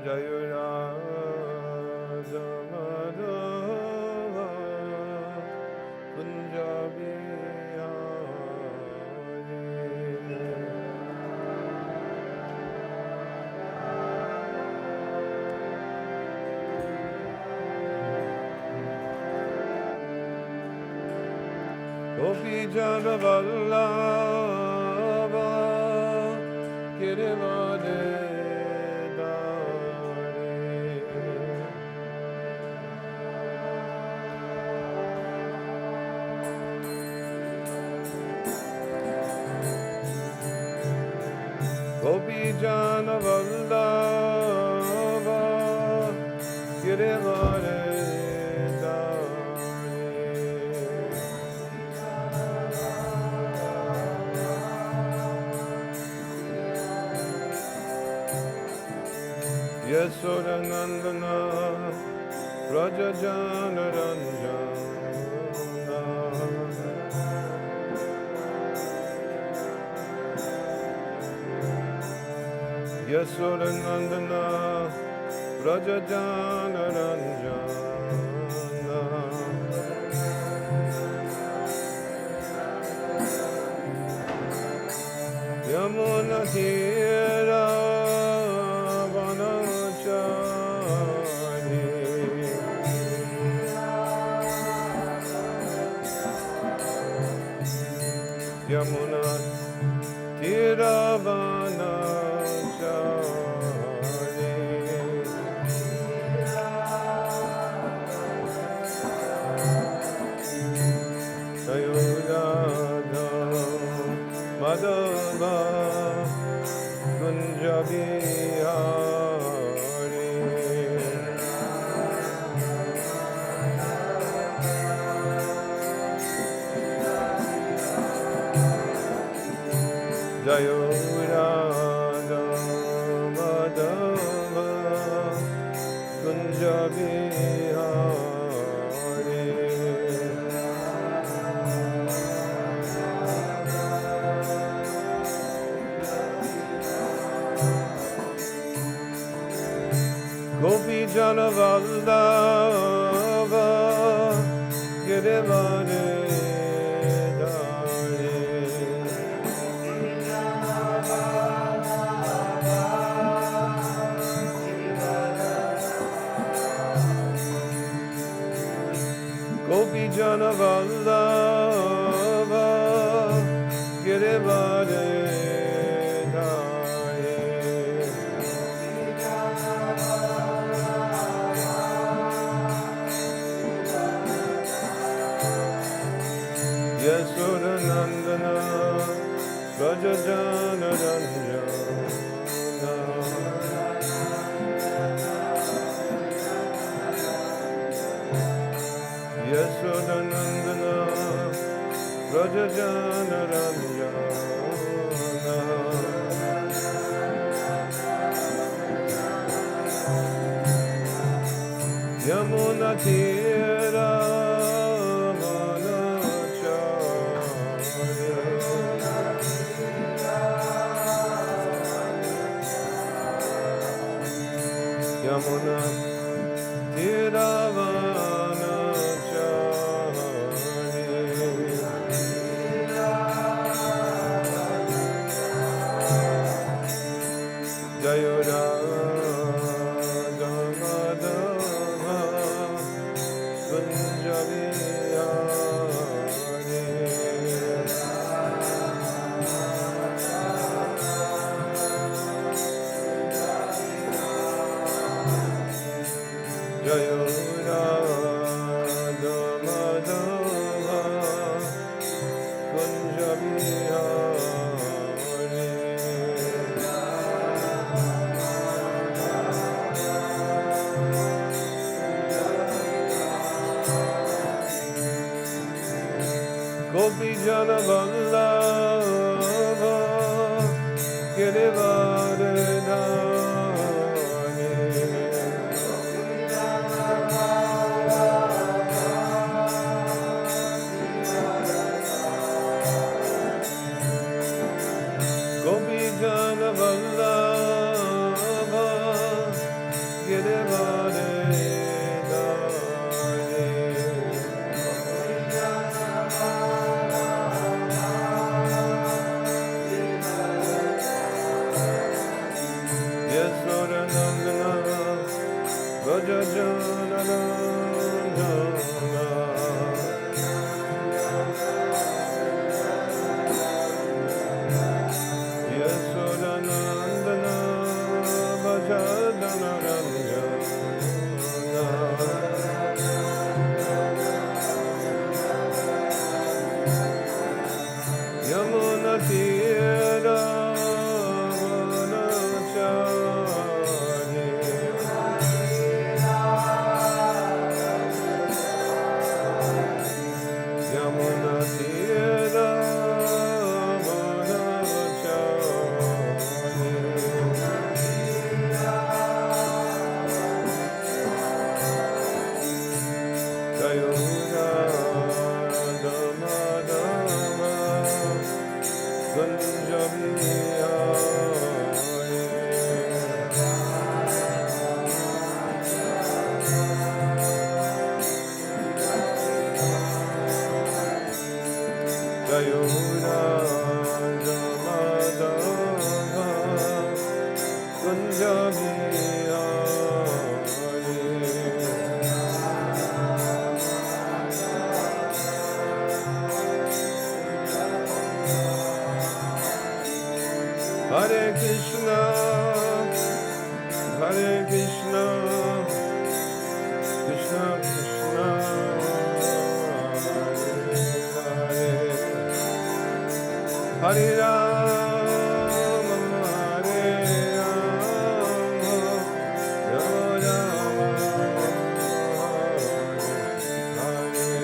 Jaya Radha Madhava Kunja Bihari. Gopi Jana Vallabha Girivare Gopi Jana Vallabha Girivare Yasoda Nandana Raja Jana Ranjana Yasoda Nandana Raja Jana Ranjana Yamuna Tira Yamuna Tiravanachari Sayudada Madhava Kunja Bihari Jaya Radha Madhava Kunja Bihari Gopi Jana Vallabha Girivare Gopi Jana Vallabha Girivare Dhari Yasoda Nandana Raja Jana Ranjana Yasoda Nandana Raja Jana Ranjana Yamuna Tira Manachari Yamuna Tira Jaya Radha Madhava Kunja Bihari Jaya Radha Madhava Kunja Bihari Gopi Jana Vallabha Girivare Dhari Gopi Jana Vallabha Yasodanandana Bhajadanaranja Yamuna Tira Vanachari Yamuna Tira Hare Krishna, Hare Krishna, Krishna Krishna, Hare Hare, Hare Rama, Hare Rama, Rama Rama, Hare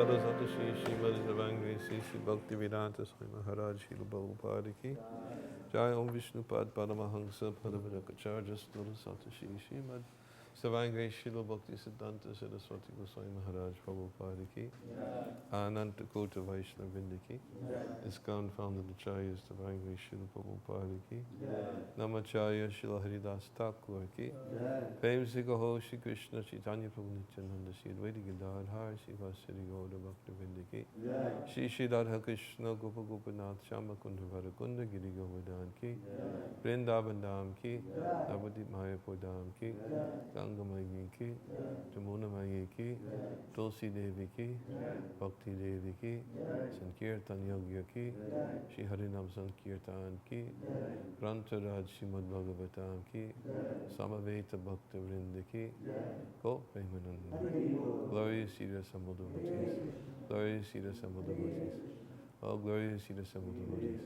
Sala Sata Shri Srimad Savangri Sri Sri Bhakti Vedanta Swami Maharaj Srila Prabhupada Ki Jai Om Vishnu Pad Paramahansa Padavadakacharya Stula Sata Shri Srimad Savangri Srila Bhakti Siddhanta Saraswati Goswami Maharaj Prabhupada Ki Ananta Kota Vaishnava Vrinda Ki ISKCON founder Acharya Savangri Srila Prabhupada Ki Namacharya Srila Haridas Thakur Ki Prem Se Kaho Shri Krishna Chaitanya Prabhu Nityananda Shri Advaita Gadadhar Shri Vasari Gauda Bhakta Vrinda Ki Shri Shri Radha Krishna Gopa Gopanath Shama Kunda Varakunda Giri Govardhan Ki Vrindavan Dham Ki Navadip Mayapur Dham Ki Ganga Mayi Ki Jamuna Mayi Ki Tulsi Devi Ki Bhakti Devi Ki Sankirtan Yogya Ki Shri Harinam Sankirtan Ki Grantaraj Srimad Bhagavatam Ki Samaveta Bhakta Vrinda Ki Go Premananda Glorious Sita Samudavatis Glorious Sita Samudavatis All glorious Sita Samudavatis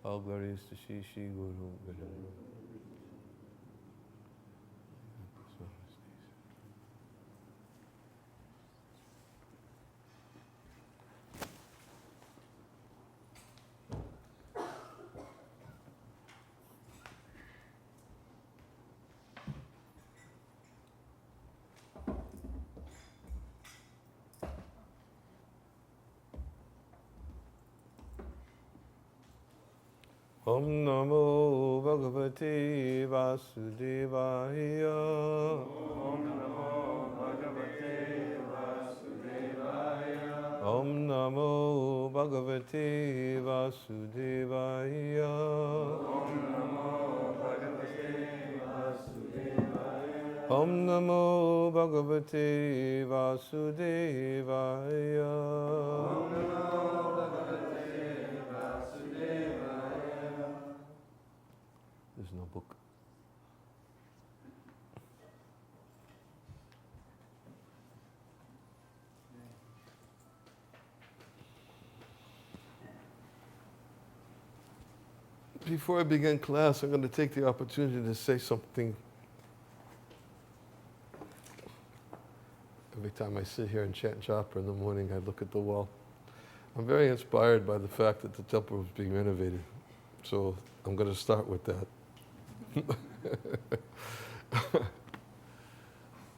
All glorious to Shri Shri Guru Gadadhar. Om Namo Bhagavate Vasudevaya. Om Namo Bhagavate Vasudevaya. Om Namo Bhagavate Vasudevaya. Om Namo Bhagavate Vasudevaya. Om Namo Bhagavate Vasudevaya. Om Namo Bhagavate Vasudevaya. There's no book. Before I begin class, I'm going to take the opportunity to say something. Every time I sit here and chant japa in the morning, I look at the wall. I'm very inspired by the fact that the temple is being renovated. So I'm going to start with that.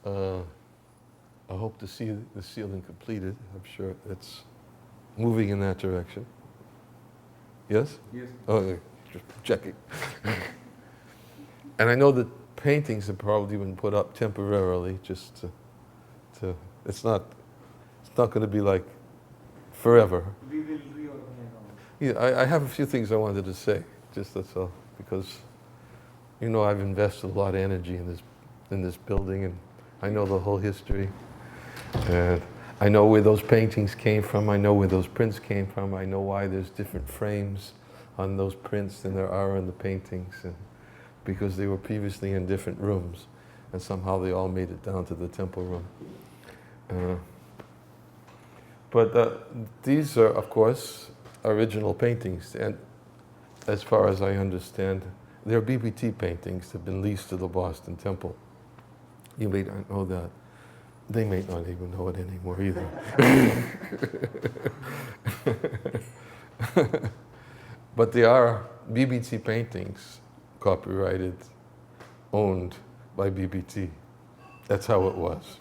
I hope to see the ceiling completed. I'm sure it's moving in that direction. Yes? Yes. Oh, just checking. And I know that paintings have probably been put up temporarily, just to it's not going to be like forever. We will reorganize all. Yeah, I have a few things I wanted to say, just that's all, because you know I've invested a lot of energy in this building, and I know the whole history, and I know where those paintings came from. I know where those prints came from. I know why there's different frames on those prints than there are on the paintings, and because they were previously in different rooms, and somehow they all made it down to the temple room. But these are, of course, original paintings, and as far as I understand, they're BBT paintings that have been leased to the Boston Temple. You may not know that. They may not even know it anymore either. But they are BBT paintings, copyrighted, owned by BBT. That's how it was.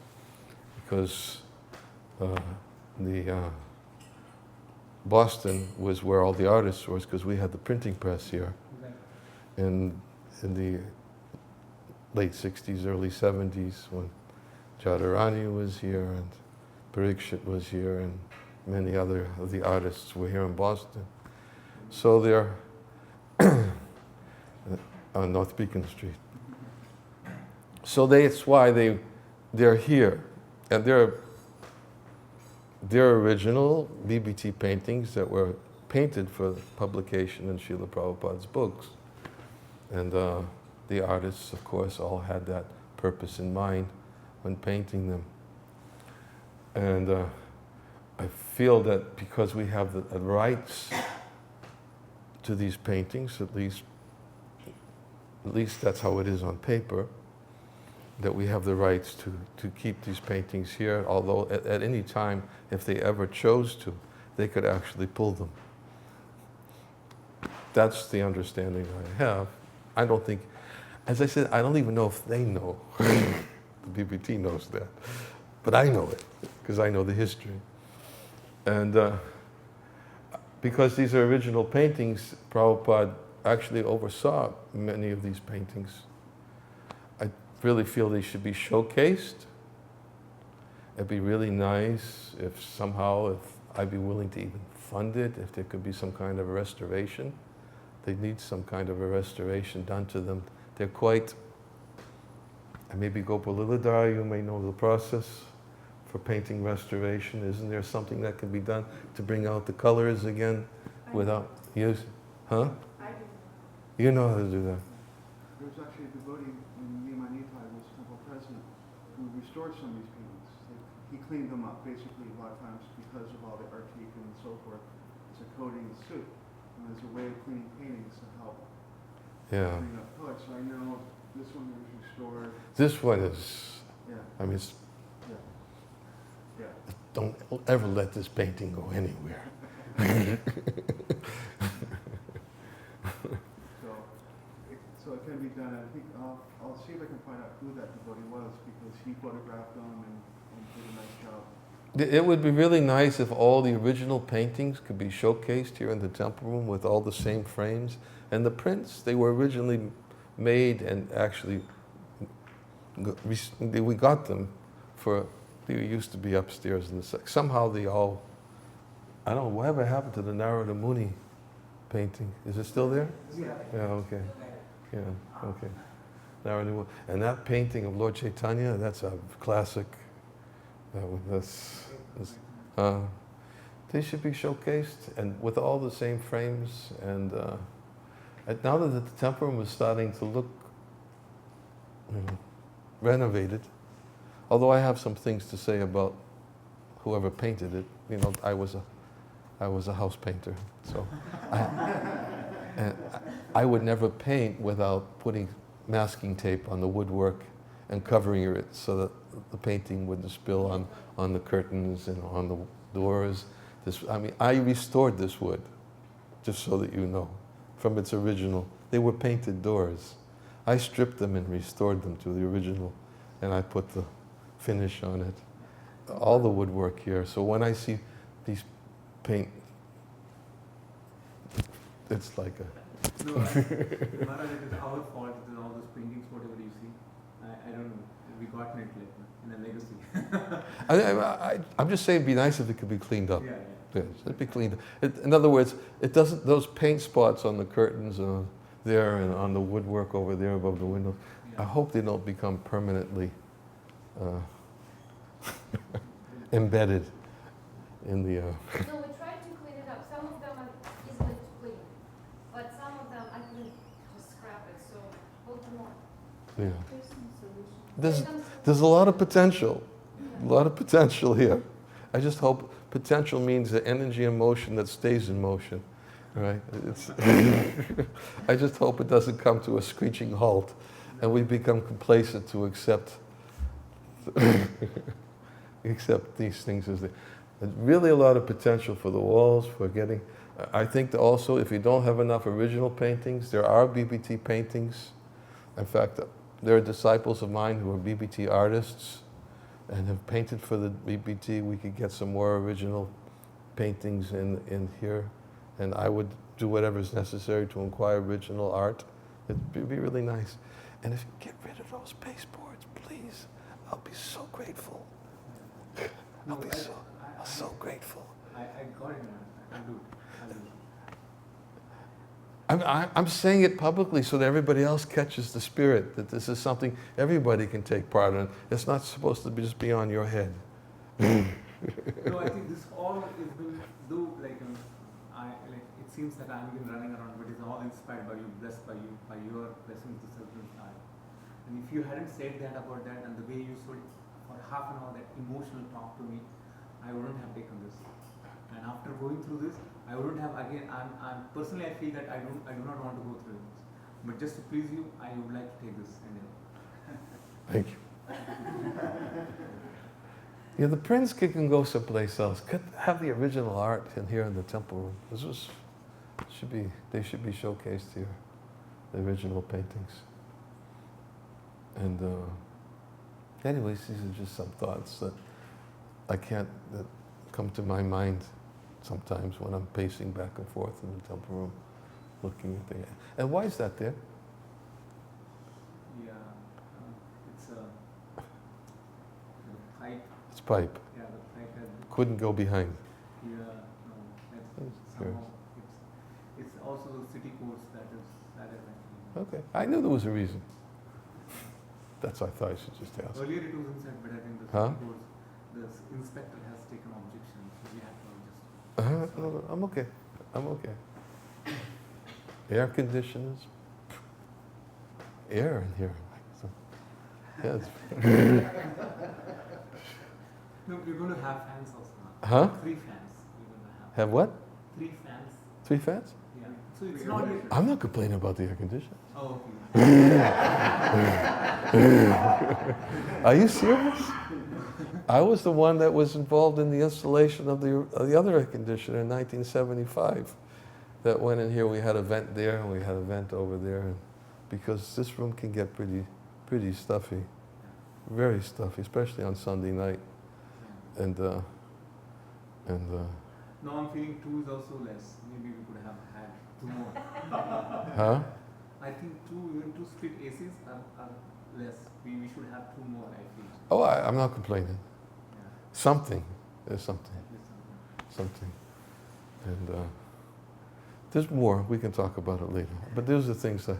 Because Boston was where all the artists were, because we had the printing press here. And in the late 60s, early 70s, when Jadharani was here and Parikshit was here and many other of the artists were here in Boston. So they're on North Beacon Street. So that's why they're here. And they're original BBT paintings that were painted for publication in Srila Prabhupada's books. And the artists, of course, all had that purpose in mind when painting them. And I feel that because we have the rights to these paintings, at least that's how it is on paper, that we have the rights to keep these paintings here, although at any time, if they ever chose to, they could actually pull them. That's the understanding I have. I don't think, as I said, I don't even know if they know. The BBT knows that. But I know it, because I know the history. And because these are original paintings, Prabhupada actually oversaw many of these paintings. I really feel they should be showcased. It'd be really nice if somehow, if I'd be willing to even fund it, if there could be some kind of a restoration. They need some kind of a restoration done to them. They're quite, and maybe Gopalilidhar, you may know the process for painting restoration. Isn't there something that can be done to bring out the colors again without use? Huh? I do. You know how to do that. There was actually a devotee when Niranjana was temple president who restored some of these paintings. He cleaned them up basically a lot of times because of all the artique and so forth. It's a coating and soup. And there's a way of cleaning paintings to help clean up color. So I know this one was restored. This one is, Yeah, I mean, it's, yeah, yeah. don't ever let this painting go anywhere. So it can be done. I think I'll see if I can find out who that devotee was because he photographed them and did a nice job. It would be really nice if all the original paintings could be showcased here in the temple room with all the same frames. And the prints, they were originally made and actually, we got them for, they used to be upstairs in the, somehow they all, I don't know, whatever happened to the Narada Muni painting? Is it still there? Yeah. Yeah, okay. Yeah, okay. Narada Muni. And that painting of Lord Chaitanya, that's a classic. They should be showcased and with all the same frames. And now that the temple room is starting to look renovated, although I have some things to say about whoever painted it. You know, I was a house painter, so I would never paint without putting masking tape on the woodwork and covering it so that the painting wouldn't spill on the curtains and on the doors. I mean, I restored this wood, just so that you know, from its original. They were painted doors. I stripped them and restored them to the original, and I put the finish on it. All the woodwork here. So when I see these paint, it's like a... No, Maharaj, it is our fault. It is all those paintings, whatever you see. I don't know. We got it like in a legacy. I'm just saying, it'd be nice if it could be cleaned up. Yeah. Yes, it'd be cleaned up. In other words, it doesn't. Those paint spots on the curtains there and on the woodwork over there above the window. Yeah. I hope they don't become permanently embedded in the. No, we tried to clean it up. Some of them are easily to clean, but some of them I couldn't just scrap it. So hold them on. Yeah. There's some solution. There's a lot of potential. A lot of potential here. I just hope potential means the energy and motion that stays in motion, right? I just hope it doesn't come to a screeching halt and we become complacent to accept these things as they. There's really a lot of potential for the walls, for getting. I think that also if you don't have enough original paintings, there are BBT paintings. In fact, there are disciples of mine who are BBT artists and have painted for the BBT. We could get some more original paintings in here, and I would do whatever is necessary to acquire original art. It'd be really nice. And if you get rid of those baseboards, please, I'll be so grateful. I'll be so grateful. I got it, man. I'll do it. I'm saying it publicly so that everybody else catches the spirit, that this is something everybody can take part in. It's not supposed to just be on your head. No, I think this all is been do like it seems that I've been running around, but it's all inspired by you, blessed by you, by your blessings to certain time. And if you hadn't said that about that and the way you said for half an hour that emotional talk to me, I wouldn't have taken this. And after going through this, I wouldn't have again. I'm personally, I feel that I do not want to go through this. But just to please you, I would like to take this. And Thank you. Yeah, the prints can go someplace else. Could have the original art in here in the temple room. They should be showcased here, the original paintings. And anyways, these are just some thoughts that that come to my mind sometimes when I'm pacing back and forth in the temple room, looking at the. And why is that there? Yeah, it's a pipe. It's pipe. Yeah, the pipe has. Couldn't go behind. Yeah, no, that's somehow it's also the city codes that is actually. Okay, I knew there was a reason. That's what I thought I should just ask. Earlier it was inside, but I think the Huh? city codes, the inspector has taken objection, so we have to just. No, I'm okay. I'm okay. Air conditioners. Air in here. Yeah, No, we're going to have fans also now. Huh? 3 fans. We're going to Have what? 3 fans. 3 fans? Yeah. So it's not. I'm not complaining about the air conditioning. Oh, okay. Are you serious? I was the one that was involved in the installation of the other air conditioner in 1975. That went in here. We had a vent there and we had a vent over there, and because this room can get pretty stuffy, very stuffy, especially on Sunday night. And No, I'm feeling 2 is also less. Maybe we could have had 2 more. huh? I think 2, even 2 split ACs are less. We should have 2 more, I feel. Oh, I'm not complaining. Yeah. Something. There's something. At least something. Something. And there's more. We can talk about it later. But those are the things that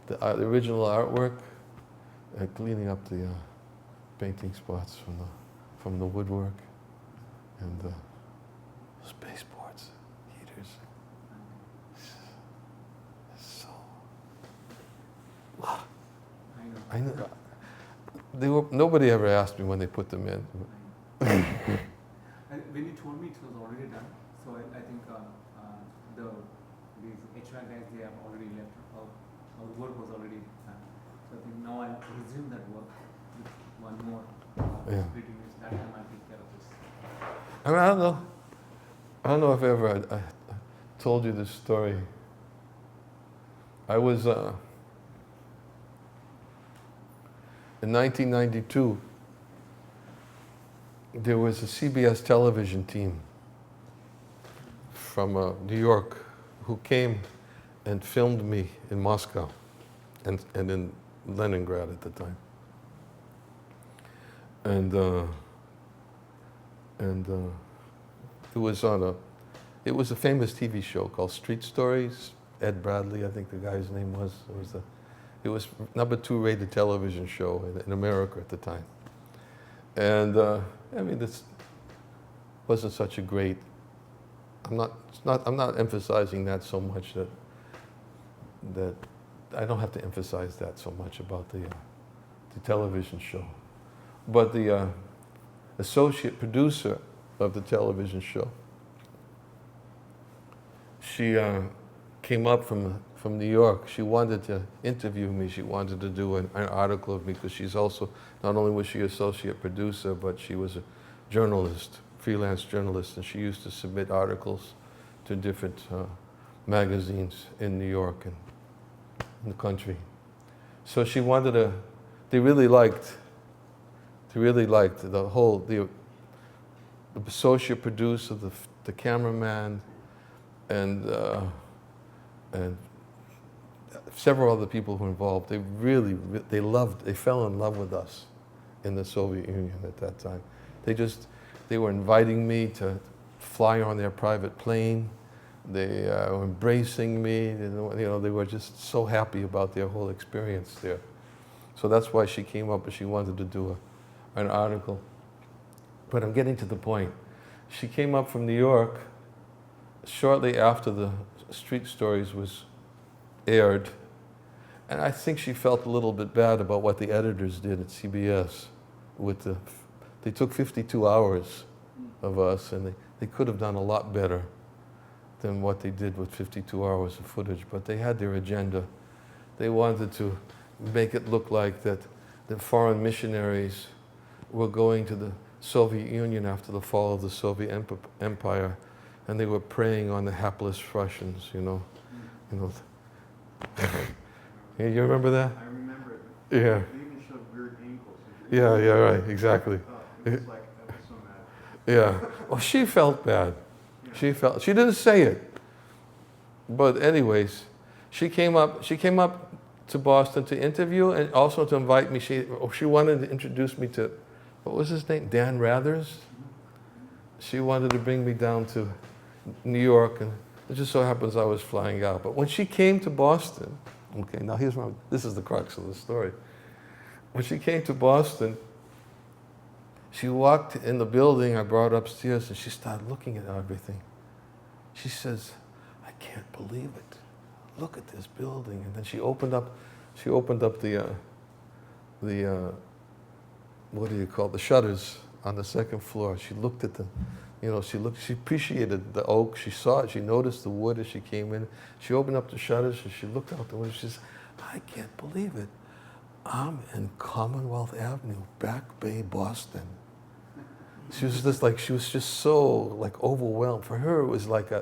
the original artwork, cleaning up the painting spots from the woodwork, and spaceports, heaters. So I know. I know. Nobody ever asked me when they put them in. And when you told me it was already done, so I think these HR guys, they have already left. Our work was already done. So I think now I'll resume that work with one more Yeah. split units. That time I'll take care of this. I mean, I don't know if ever I told you this story. I was in 1992. There was a CBS television team from New York who came and filmed me in Moscow and in Leningrad at the time. And it was a famous TV show called Street Stories. Ed Bradley, I think the guy's name was. It was number 2 rated television show in America at the time. And I mean, this wasn't such a great. I'm not emphasizing that so much that I don't have to emphasize that so much about the television show. But the associate producer of the television show, she came up from New York. She wanted to interview me. She wanted to do an article of me because she's also, not only was she associate producer, but she was a journalist, freelance journalist, and she used to submit articles to different magazines in New York and in the country. So she wanted to, they really liked the associate producer, the cameraman, and several other people who were involved. They fell in love with us in the Soviet Union at that time. They were inviting me to fly on their private plane. They were embracing me. They were just so happy about their whole experience there. So that's why she came up and she wanted to do an article. But I'm getting to the point. She came up from New York shortly after the Street Stories was aired, and I think she felt a little bit bad about what the editors did at CBS. They took 52 hours of us, and they could have done a lot better than what they did with 52 hours of footage, but they had their agenda. They wanted to make it look like that the foreign missionaries were going to the Soviet Union after the fall of the Soviet Empire, and they were preying on the hapless Russians, you know. You remember that? I remember it. Yeah. They even showed weird ankles. Yeah, right, exactly. It was like, I was so mad. Yeah. Well, she felt bad. She didn't say it. But anyways, she came up to Boston to interview and also to invite me. She wanted to introduce me to, what was his name? Dan Rathers? She wanted to bring me down to New York, and it just so happens I was flying out. But when she came to Boston, okay, now this is the crux of the story. When she came to Boston, she walked in the building, I brought her upstairs, and she started looking at everything. She says, I can't believe it. Look at this building. And then she opened up the what do you call it, the shutters on the second floor. She looked at she appreciated the oak, she saw it, she noticed the wood as she came in. She opened up the shutters and she looked out the window. She says, I can't believe it. I'm in Commonwealth Avenue, Back Bay, Boston. She was just so like overwhelmed. For her, it was like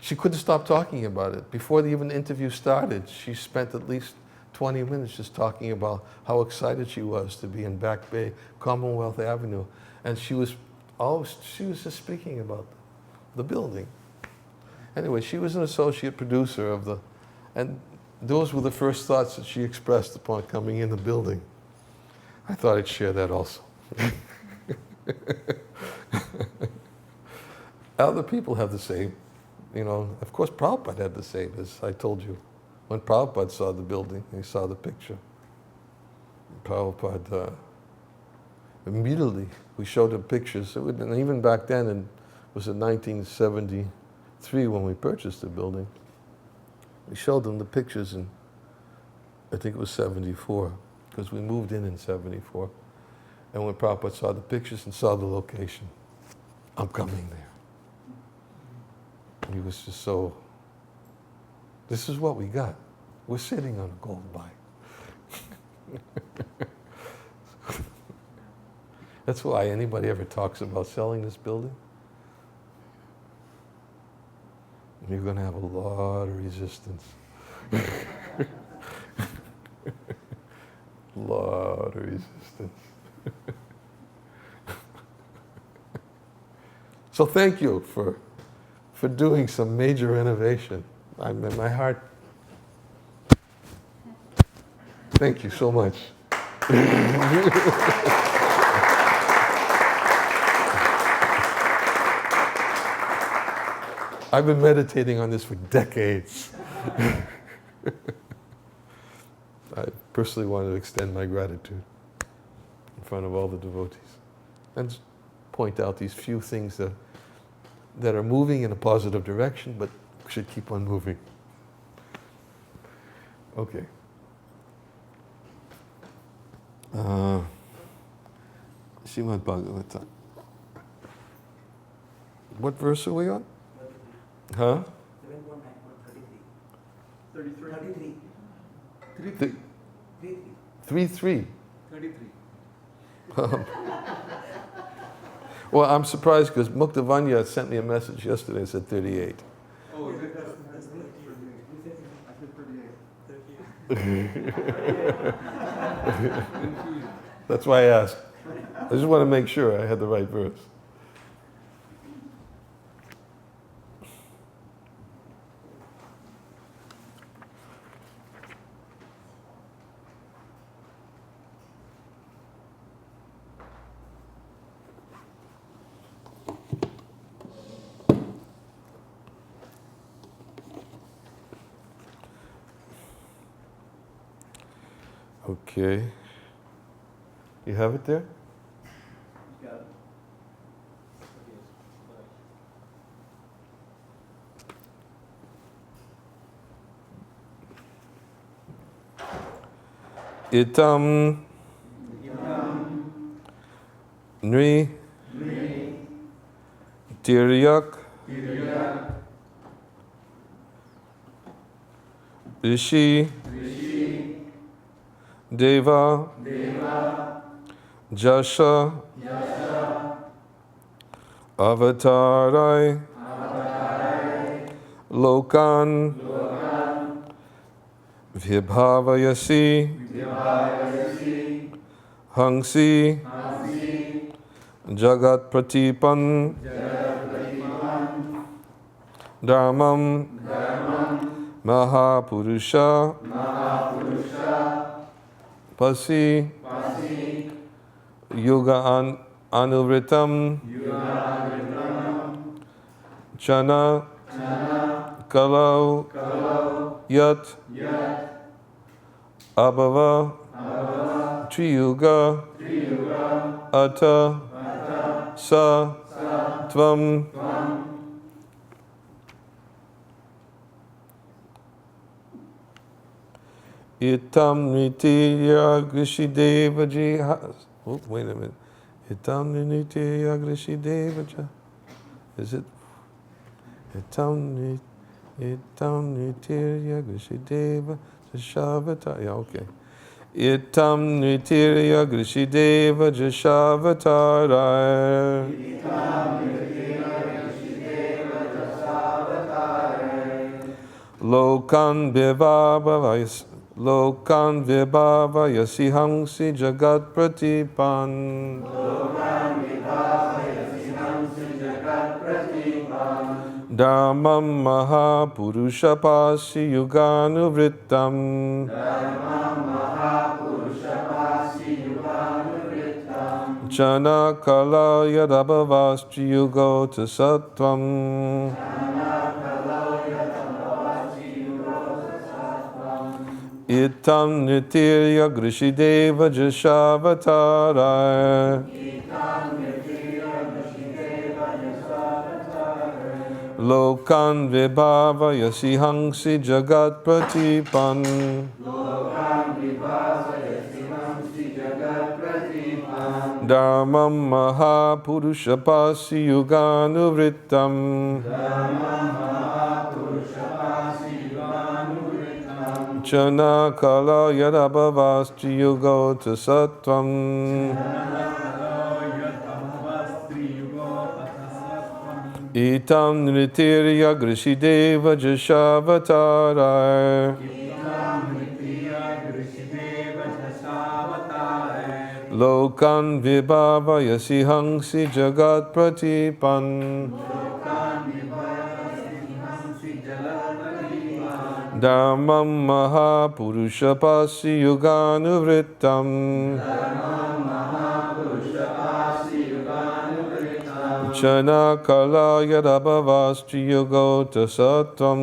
she couldn't stop talking about it. Before even the interview started, she spent at least 20 minutes just talking about how excited she was to be in Back Bay, Commonwealth Avenue. And she was just speaking about the building. Anyway, she was an associate producer and those were the first thoughts that she expressed upon coming in the building. I thought I'd share that also. Other people have the same. Of course, Prabhupada had the same, as I told you. When Prabhupada saw the building, he saw the picture. Prabhupada, immediately, we showed him pictures. And even back then, it was in 1973 when we purchased the building. We showed them the pictures in, I think it was 74, because we moved in 74. And when Prabhupada saw the pictures and saw the location, I'm coming there. He was just so, this is what we got. We're sitting on a gold mine. That's why anybody ever talks about selling this building, you're going to have a lot of resistance. Lot of resistance. So thank you for doing some major renovation. I'm in my heart. Thank you so much. I've been meditating on this for decades. I personally want to extend my gratitude in front of all the devotees and point out these few things that are moving in a positive direction, but should keep on moving. Okay. Srimad Bhagavatam. What verse are we on? Huh? 33. 3:3. 33. Well, I'm surprised because Muktavanya sent me a message yesterday and said 38. Oh, is it? I said 38. That's why I asked. I just want to make sure I had the right verse. Okay. You have it there? Got it. Itam Nri Tiryak Rishi Deva, Jasha, Avatarai, Lokan, Vibhavayasi, Hangsi, Jagat Pratipan, Dharmam, Mahapurusha, Pasi, Yuga Anuvritam, Chana, Kalau, Yat, Abhava, Triyuga, Ata, Sa, Tvam, Itam Nitya Grishideva Jiha. Oh, wait a minute. Itam Nitya Grishideva Jiha. Is it? Itam Nitya Grishideva Jashavata. Yeah, okay. Itam Nitya Grishideva Jashavatara. Lokan Vibhavayas. Lokan Vibhavayasi Hangsi Jagat Pratipan. Dharmam Mahapurusha Pasi Yuganuvrittam. Chana Kala Yadabhavastri Yugo Tasattvam. Itam Nitirya Grishideva Jashavatara. Lokan Vibhavayasi Hangsi Jagat Pratipan. Dharmam Mahapurusha Pasi Yuganuvrittam. Chana Kala Yadabhavastri Yugo Tasattvam. Itam Nitirya Grishideva Jashavatara. Lokan Vibhavayasi Hangsi Jagat Pratipan. Dharmam Mahapurusha Pasi Yuganuvrittam. Chana Kala Yadabhavastri Yugo Tasattvam.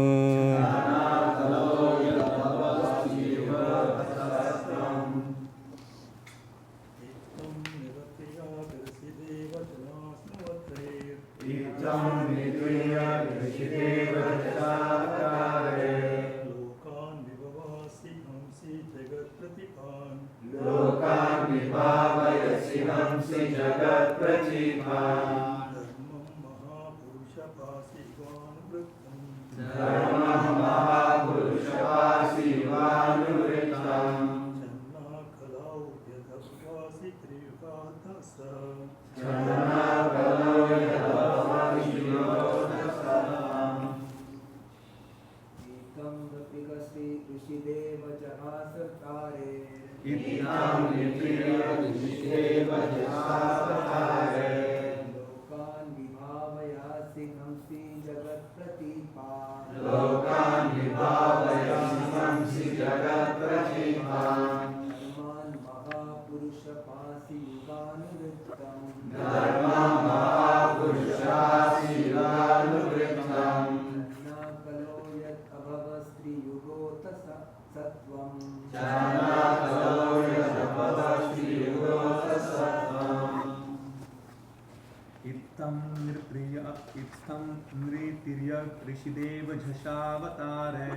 Lokan Vibhavayasi Hamsi Jagat Pratipan. Dharmam Mahapurusha Pasi Yuganuvrittam. Chana Kalau Yadabhavastri Yugotasam. Itam Vipikasi Rishideva Jahasatare. Itam Nitirya Grishideva Jashavatare. Lokan Vibhavayasi Hamsi Jagat Pratipan. Lokan Vibhavayasi Hamsi Jagat Pratipan. Dharman Mahapurusha Pasi Yuganuvrittam. Dharmam Mahapurusha Pasi Yuganuvrittam. Chana Kalo Yat Abhavastri Yugo Tasattvam. Chana Kalau Yadabhavastri Yugotasatvam. Ittam Nritirya Rishideva Jashavatare.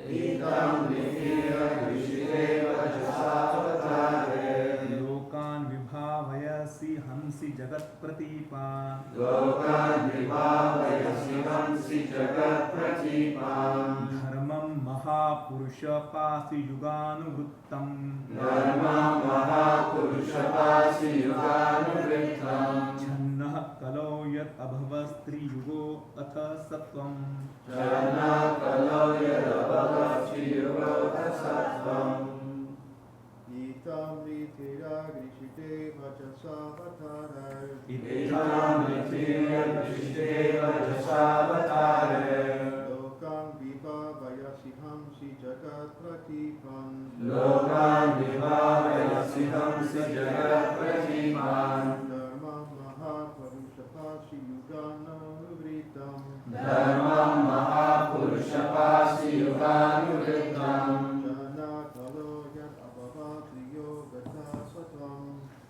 Itam Nitirya Grishideva Jashavatare. Lokan Vibhavayasi Hamsi Jagat Pratipan. Lokan Vibhavayasi Hamsi Jagat Pratipan. Dharmam Mahapurusha Pasi Yuganuvrittam. Dharmam Mahapurusha Pasi Yuganuvrittam. Channa Kalo Yat Abhavastri Yugo Atha Sattvam. Channa Kalo Yat Abhavastri Yugo Atha Sattvam. Itam Nitira Grishite Vajasavatara. Itam Nitira Grishite Vajasavatara. Lokam Vibhavayasiham Si Jagat Pratipam. Lokam Vibhavayasiham Si Jagat Pratipam. Dharmam Mahapurusha Yuganuvritam. Dharmam Mahapurusha Pasi Yuganuvritam.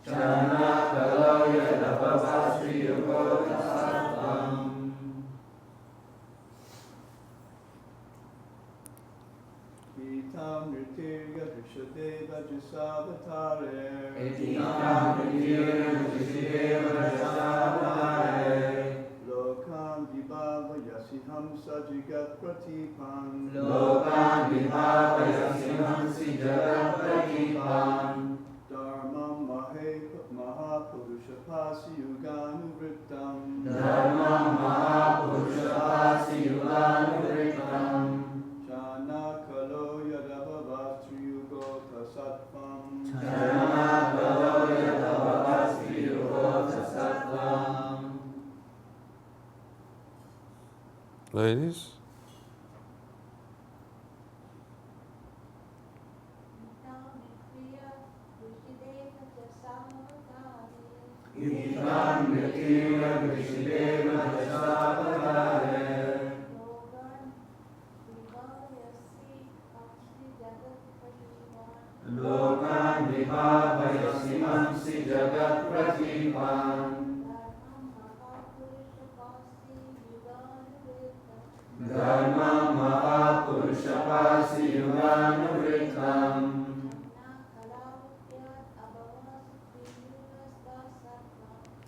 Chana Kalo Yat Abhavastri Yugo Atha Sattvam. Itam Nritirya Drishadeva Jasavatare. Itam Nritirya Drishadeva Jasavatare. Lokam Vibhavayasiham Sajigat Pratipam. Lokam Vibhavayasiham Si Jagat Pratipam. Dharmam Mahapurusha Pasi Yuganuvritam. Dharmam Mahapurusha Pasi Yuganuvritam. Chana Kalo Yadabhavastri Yugo Tasattvam. Chana Kalo Yadabhavastri Yugo Tasattvam. Ladies? Itam Nitira Grishideva Jasavatare. Lokan Vibhavayasiham Si Jagat Pratipam. Dharmam Mahapurusha Pasi Yuganuvritam.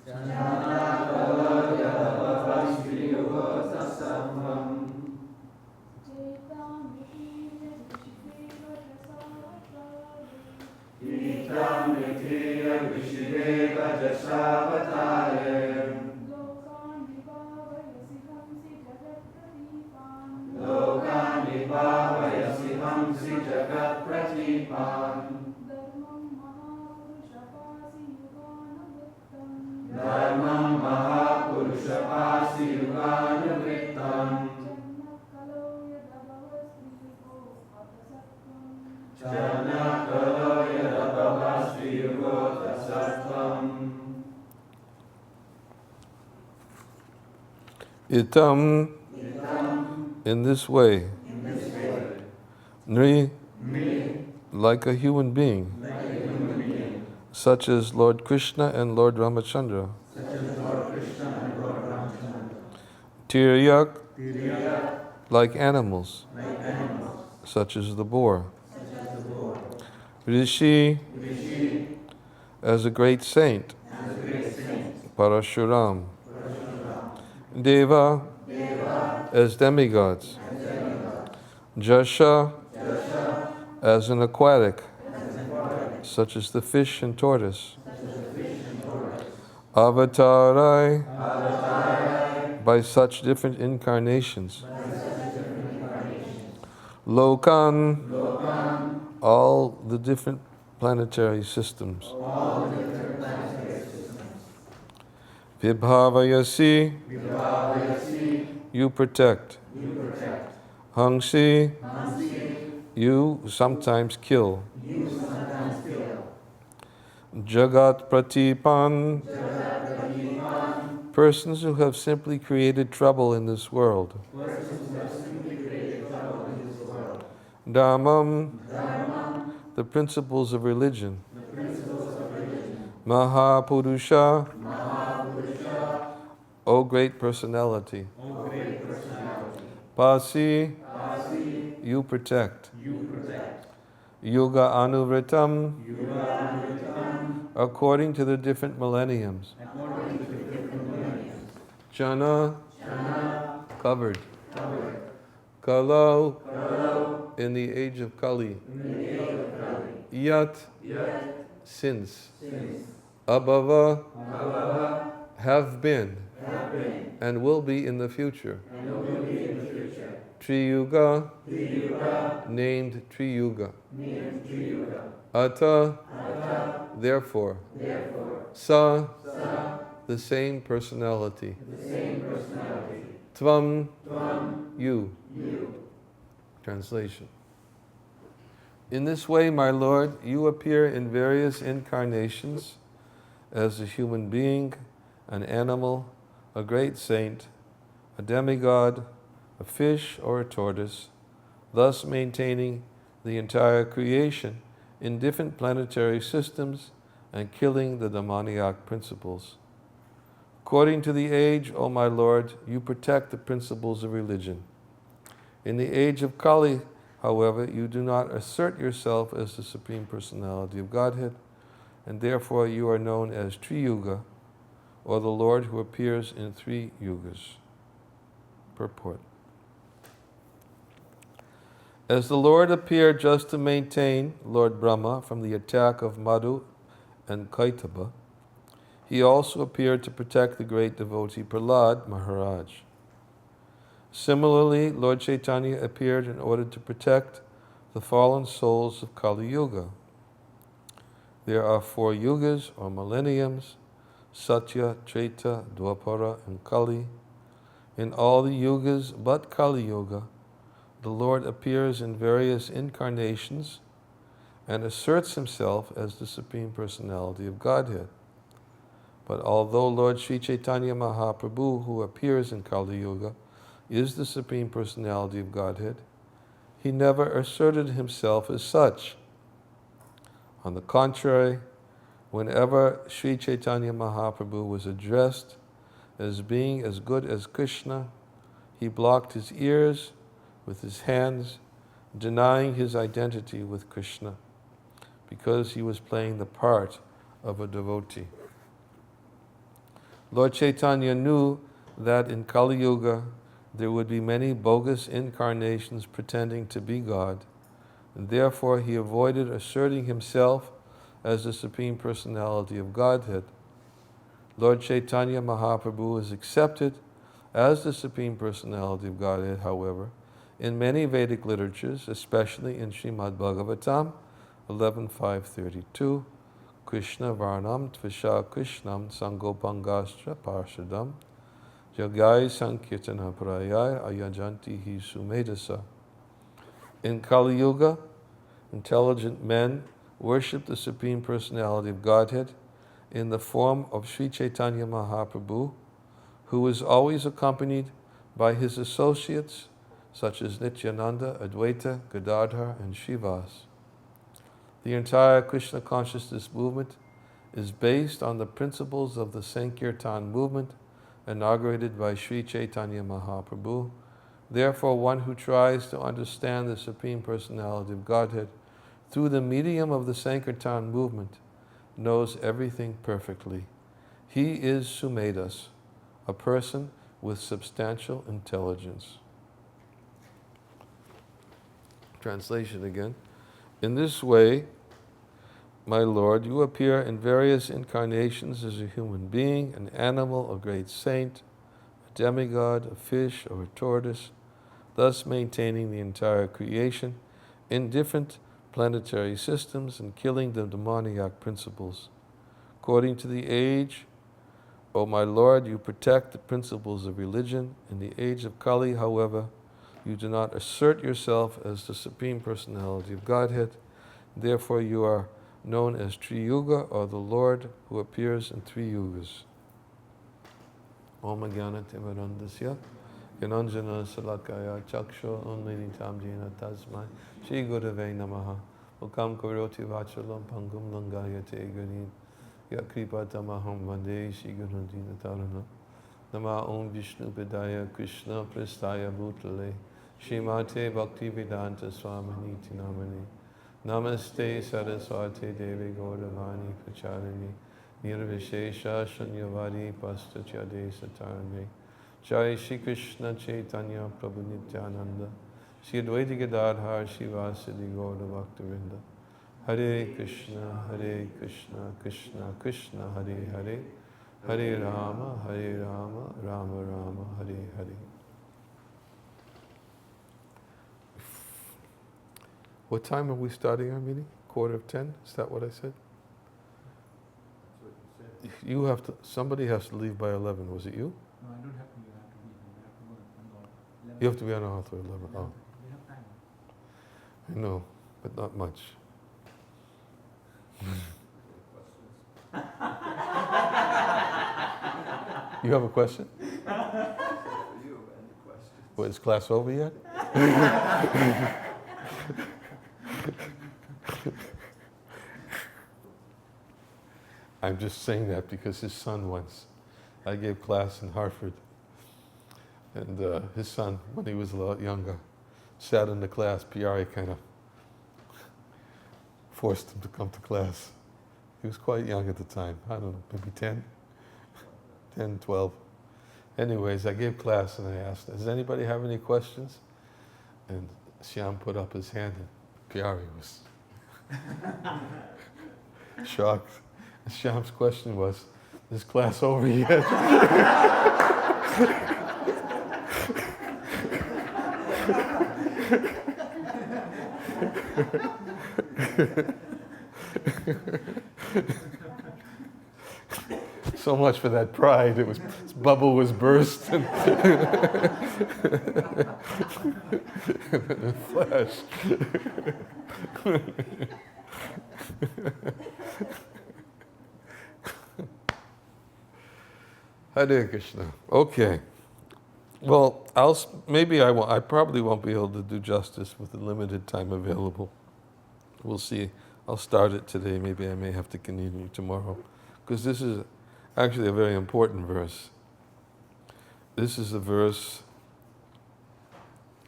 Chana Kalo Yat Abhavastri Yugo Atha Sattvam. Itam Nitira Grishideva Jasavatare. Lokam Vibhavayasiham Si Jagat Pratipam. Dharmam Mahapurusha Pasi Yuganuvritam. Chana Kalo Yat Abhavastri Yugo Atha Sattvam. Itam, in this way. Nri, like a human being, such as Lord Krishna and Lord Ramachandra. Tiryak, like animals, such as the boar. Rishi, as a great saint, Parashuram. Deva, as demigods. Jasha, as an aquatic, such as the fish and tortoise. Avatarai, by such different incarnations. Lokan, all the different planetary systems. Vibhavayasi, you protect. Hangsi, you sometimes kill. Jagat Pratipan, persons who have simply created trouble in this world. Dhammam, the principles of religion. Mahapurusha, O great personality. Pasi, you protect. Yuga Anuvritam, according to the different millenniums. Chana, covered. Kalo, in the age of Kali, in the age of Kali, yat, yet since, since abhava, Bhagava have been, have been and will be in the future, and will be in the future, Triyuga, Triyuga named Triyuga, named Triyuga, Ata, Ata therefore, therefore, Sa, Sa the same personality, the same personality, Tvam, Tvam you. you. Translation. In this way, my Lord, you appear in various incarnations as a human being, an animal, a great saint, a demigod, a fish, or a tortoise, thus maintaining the entire creation in different planetary systems and killing the demoniac principles. According to the age, O my Lord, you protect the principles of religion. In the age of Kali, however, you do not assert yourself as the Supreme Personality of Godhead, and therefore you are known as Triyuga, or the Lord who appears in 3 yugas. Purport. As the Lord appeared just to maintain Lord Brahma from the attack of Madhu and Kaitaba, he also appeared to protect the great devotee Prahlad Maharaj. Similarly, Lord Chaitanya appeared in order to protect the fallen souls of Kali Yuga. There are 4 yugas or millenniums, Satya, Treta, Dwapara, and Kali. In all the yugas but Kali Yuga, the Lord appears in various incarnations and asserts himself as the Supreme Personality of Godhead. But although Lord Sri Chaitanya Mahaprabhu, who appears in Kali Yuga, is the Supreme Personality of Godhead, he never asserted himself as such. On the contrary, whenever Sri Chaitanya Mahaprabhu was addressed as being as good as Krishna, he blocked his ears with his hands, denying his identity with Krishna, because he was playing the part of a devotee. Lord Chaitanya knew that in Kali Yuga there would be many bogus incarnations pretending to be God, and therefore he avoided asserting himself as the Supreme Personality of Godhead. Lord Chaitanya Mahaprabhu is accepted as the Supreme Personality of Godhead, however, in many Vedic literatures, especially in Srimad Bhagavatam 11.5.32, Krishna Varnam Tvisha Krishnam Sangopangastra Parshadam Jagai Sankirtana Prayai Ayajanti Hi Sumedasa. In Kali Yuga, intelligent men worship the Supreme Personality of Godhead in the form of Sri Chaitanya Mahaprabhu, who is always accompanied by his associates such as Nityananda, Advaita, Gadadhar, and Srivas. The entire Krishna consciousness movement is based on the principles of the Sankirtan movement inaugurated by Sri Chaitanya Mahaprabhu. Therefore, one who tries to understand the Supreme Personality of Godhead through the medium of the Sankirtan movement knows everything perfectly. He is Sumedas, a person with substantial intelligence. Translation again. In this way, my Lord, you appear in various incarnations as a human being, an animal, a great saint, a demigod, a fish, or a tortoise, thus maintaining the entire creation in different planetary systems and killing the demoniac principles. According to the age, O my Lord, you protect the principles of religion. In the age of Kali, however, you do not assert yourself as the Supreme Personality of Godhead. Therefore, you are known as Triyuga, or the Lord who appears in 3 yugas. Om Jnana Timirandasya Niranjana Salakaya Chaksho Unmilitam Jena Tasmai Shri Gurave Namaha Ukam Karoti Vachalam Pangum Langaya Te Ganin Yakripa Tamaham Vande Shri Gurandina Tarana Nama Om Vishnu Padaya Krishna Prastaya Bhutale Shrimate Bhakti Vedanta Swami Tinamani Namaste Saraswati Devi Gauravani Pracharini Nirvishesha Shanyavari Pastatyade Satarane Jai Shri Krishna Chaitanya Prabhu Nityananda Shri Advaita Gadadhar Shivasadi Gaura Bhaktivinoda. Hare Krishna, Krishna Krishna, Hare Hare, Hare Rama, Rama Rama, Hare Hare. What time are we starting our meeting? 9:45? Is that what I said? You have to, somebody has to leave by 11. Was it you? No, I don't have to. You have to be here. We have to go on 11. You have to be on author 11. Oh, We have time. I know, but not much. You have a question? What, is class over yet? I'm just saying that because his son once, I gave class in Hartford, and his son, when he was a lot younger, sat in the class. Piari kind of forced him to come to class. He was quite young at the time, I don't know, maybe 10, 12. Anyways, I gave class and I asked, does anybody have any questions? And Shyam put up his hand and Piari was shocked. And Shyam's question was, is class over yet? So much for that pride. It was, his bubble was burst and flash. Hare Krishna. Okay. Well, I probably won't be able to do justice with the limited time available. We'll see. I'll start it today. Maybe I may have to continue tomorrow. Because this is actually a very important verse. This is a verse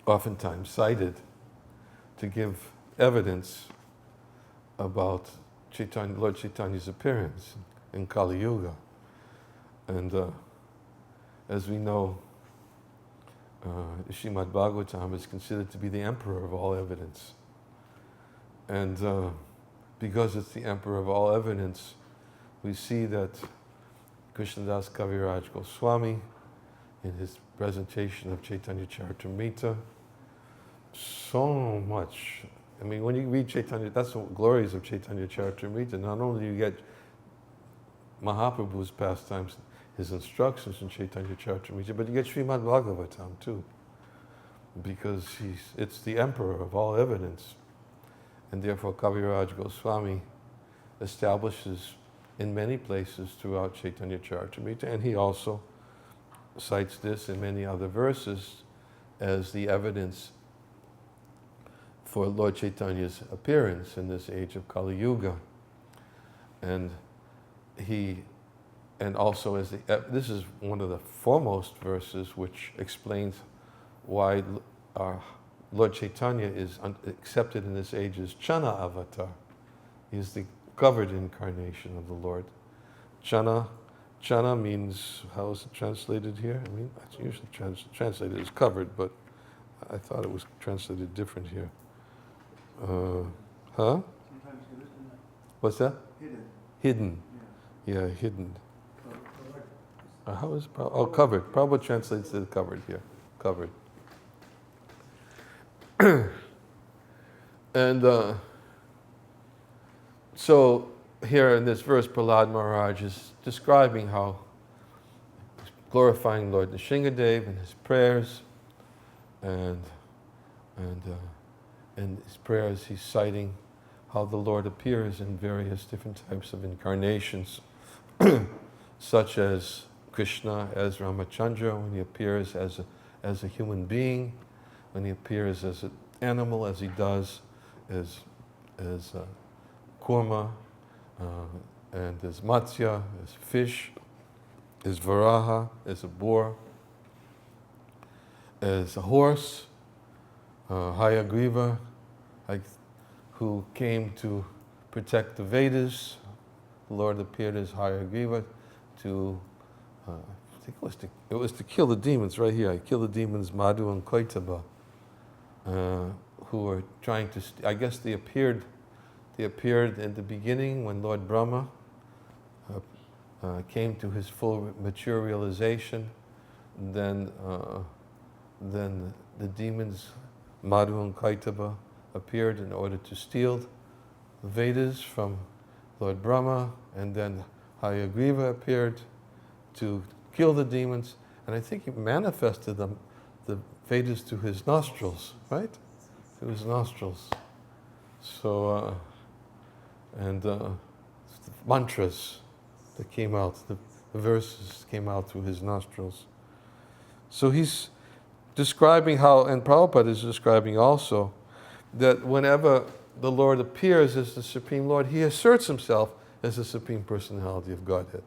oftentimes cited to give evidence about Lord Chaitanya's appearance in Kali Yuga. And as we know, Srimad Bhagavatam is considered to be the emperor of all evidence. And because it's the emperor of all evidence, we see that Krishnadas Kaviraj Goswami, in his presentation of Chaitanya Charitamrita, so much. I mean, when you read Chaitanya, that's the glories of Chaitanya Charitamrita. Not only do you get Mahaprabhu's pastimes, his instructions in Chaitanya Charitamrita, but you get Srimad Bhagavatam too, because it's the emperor of all evidence. And therefore Kaviraj Goswami establishes in many places throughout Chaitanya Charitamrita, and he also cites this in many other verses as the evidence for Lord Chaitanya's appearance in this age of Kali Yuga. And also this is one of the foremost verses which explains why our Lord Chaitanya is accepted in this age as Chana avatar. He is the covered incarnation of the Lord. Chana means, how is it translated here? I mean, it's usually translated as covered, but I thought it was translated different here. Sometimes hidden. What's that? Hidden. Hidden. Yeah, hidden. How is covered? Prabhupada translates it covered here. Covered. And so here in this verse, Prahlad Maharaj is describing how glorifying Lord Nrsingadev in his prayers, and in his prayers he's citing how the Lord appears in various different types of incarnations, such as Krishna as Ramachandra, when he appears as a human being, when he appears as an animal, as he does as Kurma, and as Matsya, as fish, as Varaha, as a boar, as a horse, Hayagriva, who came to protect the Vedas. The Lord appeared as Hayagriva to, I think it was to kill the demons right here. I kill the demons Madhu and Kaitaba. who were trying to, I guess they appeared in the beginning when Lord Brahma came to his full mature realization. Then the demons, Madhu and Kaitaba, appeared in order to steal the Vedas from Lord Brahma, and then Hayagriva appeared to kill the demons, and I think he manifested the Vedas to his nostrils, right? To his nostrils. So, mantras that came out, the verses came out through his nostrils. So he's describing how, and Prabhupada is describing also, that whenever the Lord appears as the Supreme Lord, he asserts himself as the Supreme Personality of Godhead.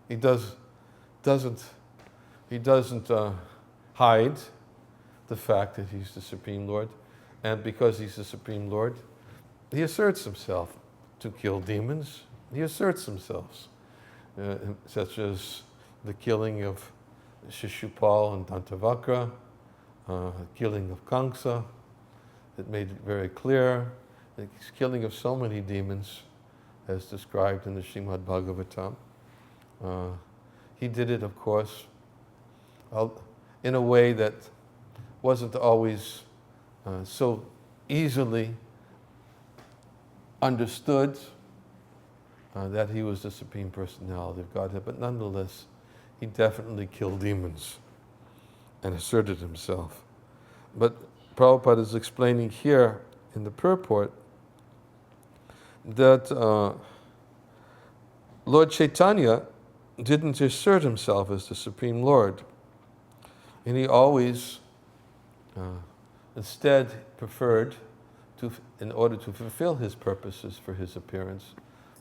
He doesn't hide the fact that he's the Supreme Lord, and because he's the Supreme Lord, he asserts himself to kill demons. He asserts himself, such as the killing of Shishupal and Dantavakra, killing of Kamsa. It made it very clear. The killing of so many demons, as described in the Srimad Bhagavatam. He did it, of course, in a way that wasn't always so easily understood that he was the Supreme Personality of Godhead, but nonetheless, he definitely killed demons and asserted himself. But Prabhupada is explaining here in the purport that Lord Chaitanya didn't assert himself as the Supreme Lord, and he always instead preferred to, in order to fulfill his purposes for his appearance,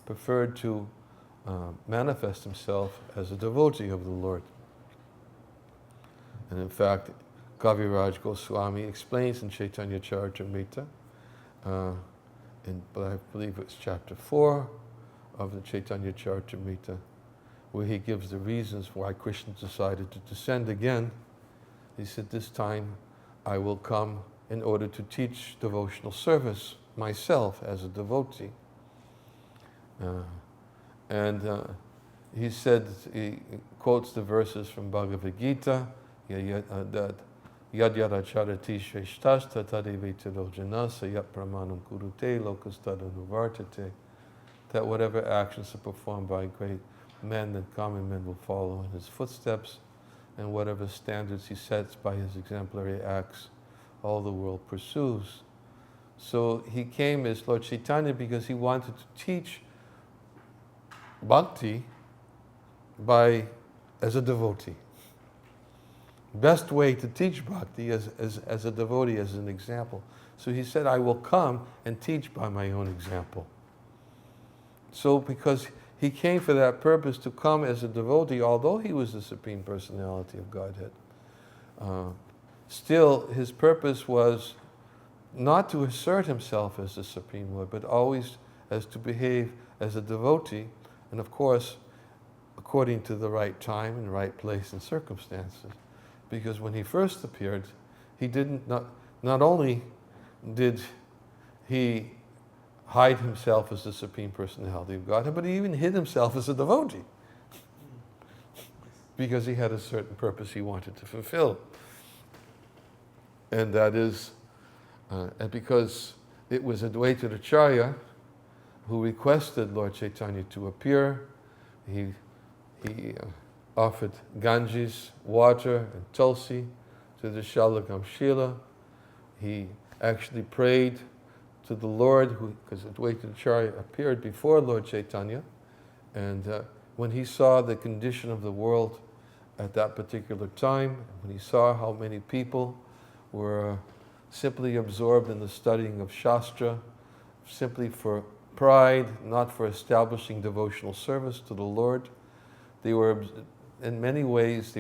preferred to manifest himself as a devotee of the Lord. And in fact, Kaviraj Goswami explains in Chaitanya Charitamrita, but I believe it's chapter 4 of the Chaitanya Charitamrita, where he gives the reasons why Krishna decided to descend again. He said, this time I will come in order to teach devotional service myself as a devotee. He said, he quotes the verses from Bhagavad Gita, that yad yadacharati shrestashta tadevitiro janasa yat pramanam kurute lokastad anuvartate, that whatever actions are performed by great men, that common men will follow in his footsteps, and whatever standards he sets by his exemplary acts, all the world pursues. So he came as Lord Chaitanya because he wanted to teach bhakti as a devotee. Best way to teach bhakti as a devotee, as an example. So he said, I will come and teach by my own example. So because he came for that purpose, to come as a devotee, although he was the Supreme Personality of Godhead, still his purpose was not to assert himself as the Supreme Lord, but always as to behave as a devotee, and of course, according to the right time and right place and circumstances. Because when he first appeared, he not only did he hide himself as the Supreme Personality of Godhead, but he even hid himself as a devotee. Because he had a certain purpose he wanted to fulfill. And that is, and because it was Advaita Acharya who requested Lord Chaitanya to appear, he offered Ganges, water, and Tulsi to the Shalakam Shila. He actually prayed to the Lord, because Advaita Acharya appeared before Lord Chaitanya, and when he saw the condition of the world at that particular time, when he saw how many people were simply absorbed in the studying of Shastra, simply for pride, not for establishing devotional service to the Lord. They were, in many ways,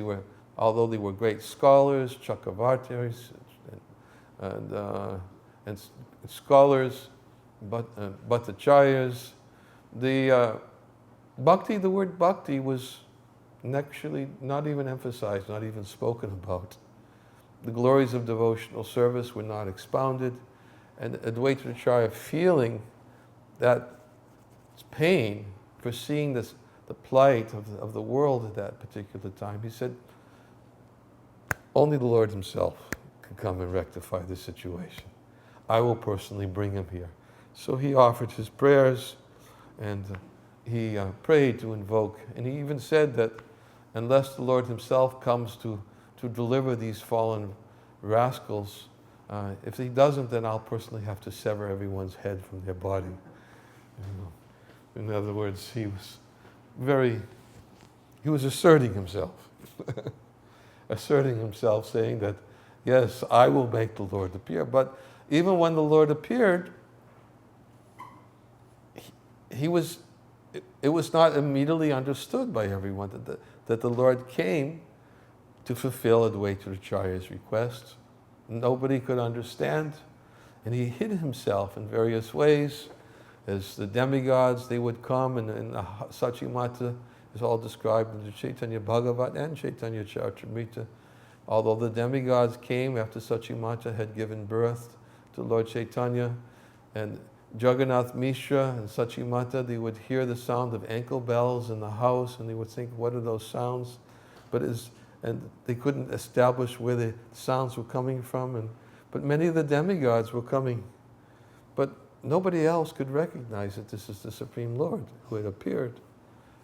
although they were great scholars, Chakravartis, and scholars, Bhattacharyas, the word bhakti was actually not even emphasized, not even spoken about. the glories of devotional service were not expounded, and Advaita Acharya, feeling that pain for seeing this, the plight of the world at that particular time, he said, only the Lord himself can come and rectify this situation. I will personally bring him here. So he offered his prayers, and he prayed to invoke, and he even said that unless the Lord himself comes to deliver these fallen rascals, if he doesn't, then I'll personally have to sever everyone's head from their body. You know. In other words, he was asserting himself. Asserting himself, saying that, yes, I will make the Lord appear. But even when the Lord appeared, it was not immediately understood by everyone that the Lord came to fulfill Advaita Acharya's request. Nobody could understand, and he hid himself in various ways. As the demigods, they would come, and the Sachimata is all described in the Chaitanya Bhagavat and Chaitanya Charitamrita. Although the demigods came after Sachimata had given birth to Lord Chaitanya, and Jagannath Mishra and Sachimata, they would hear the sound of ankle bells in the house, and they would think, what are those sounds? And they couldn't establish where the sounds were coming from. But many of the demigods were coming. But nobody else could recognize that this is the Supreme Lord who had appeared.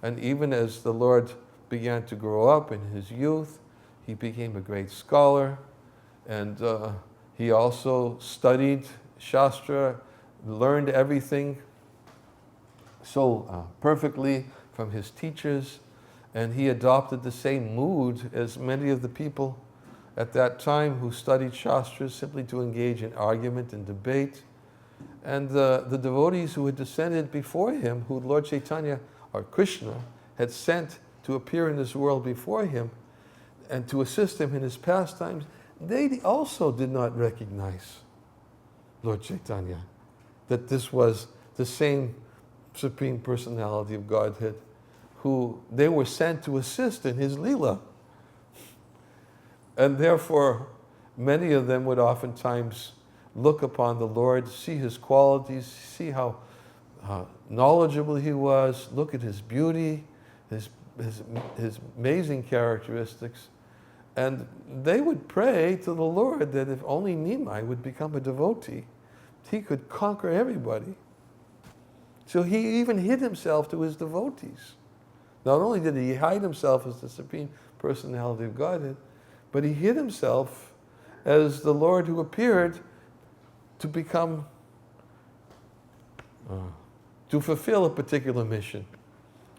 And even as the Lord began to grow up in his youth, he became a great scholar. And he also studied Shastra, learned everything so perfectly from his teachers. And he adopted the same mood as many of the people at that time who studied Shastras, simply to engage in argument and debate. And the devotees who had descended before him, who Lord Chaitanya, or Krishna, had sent to appear in this world before him and to assist him in his pastimes, they also did not recognize Lord Chaitanya, that this was the same Supreme Personality of Godhead who they were sent to assist in his Leela. And therefore, many of them would oftentimes look upon the Lord, see his qualities, see how knowledgeable he was, look at his beauty, his amazing characteristics, and they would pray to the Lord that if only Nimai would become a devotee, he could conquer everybody. So he even hid himself to his devotees. Not only did he hide himself as the Supreme Personality of Godhead, but he hid himself as the Lord who appeared to become, to fulfill a particular mission.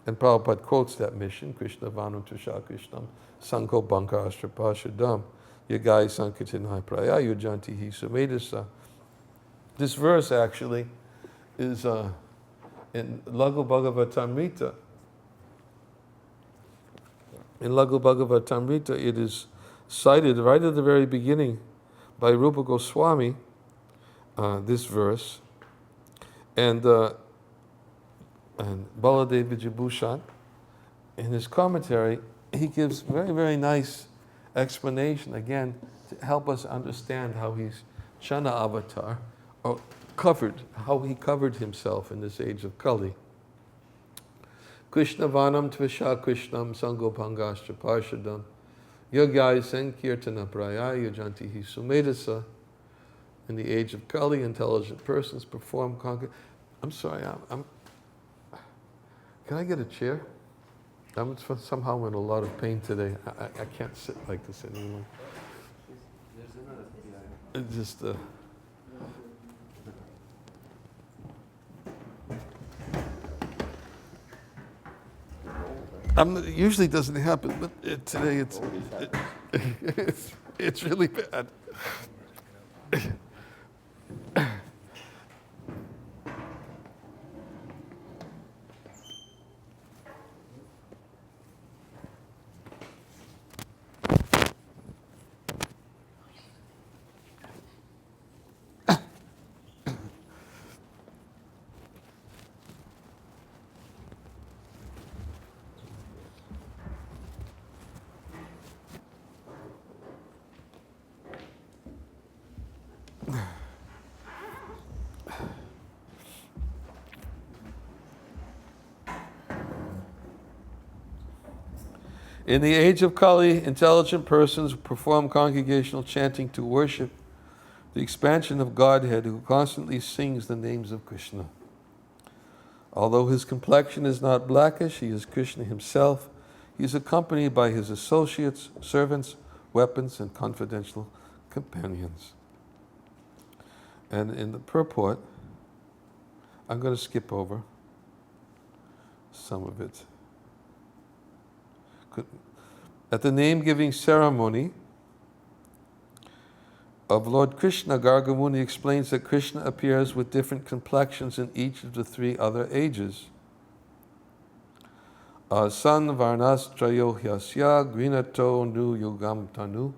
And Prabhupada quotes that mission, Krishna Vanu Tusha Krishnam, Sanko Banka Astrapashadam, Yagai Sankatinai Praya Yujanti Hi Sumedasa. This verse actually is in Laghu Bhagavatamrita. In Laghu Bhagavatamrita, it is cited right at the very beginning by Rupa Goswami, this verse, and Baladev Vijayabhushan, in his commentary, he gives very, very nice explanation, again, to help us understand how he's Chana avatar, or how he covered himself in this age of Kali. Krishna Vanam Tvisha Krishnam Sangopangashtra Parshadam Yogyai Sankirtana Praya Yujanti Hi Sumedasa. In the age of Kali, intelligent persons perform conquer. I'm sorry, can I get a chair? I'm somehow in a lot of pain today. I can't sit like this anymore. It just it usually doesn't happen, but today it's really bad. In the age of Kali, intelligent persons perform congregational chanting to worship the expansion of Godhead who constantly sings the names of Krishna. Although his complexion is not blackish, he is Krishna himself. He is accompanied by his associates, servants, weapons, and confidential companions. And in the purport, I'm going to skip over some of it. At the name-giving ceremony of Lord Krishna, Gargamuni explains that Krishna appears with different complexions in each of the three other ages. San varnas trayohyasya grinato nu yugam tanu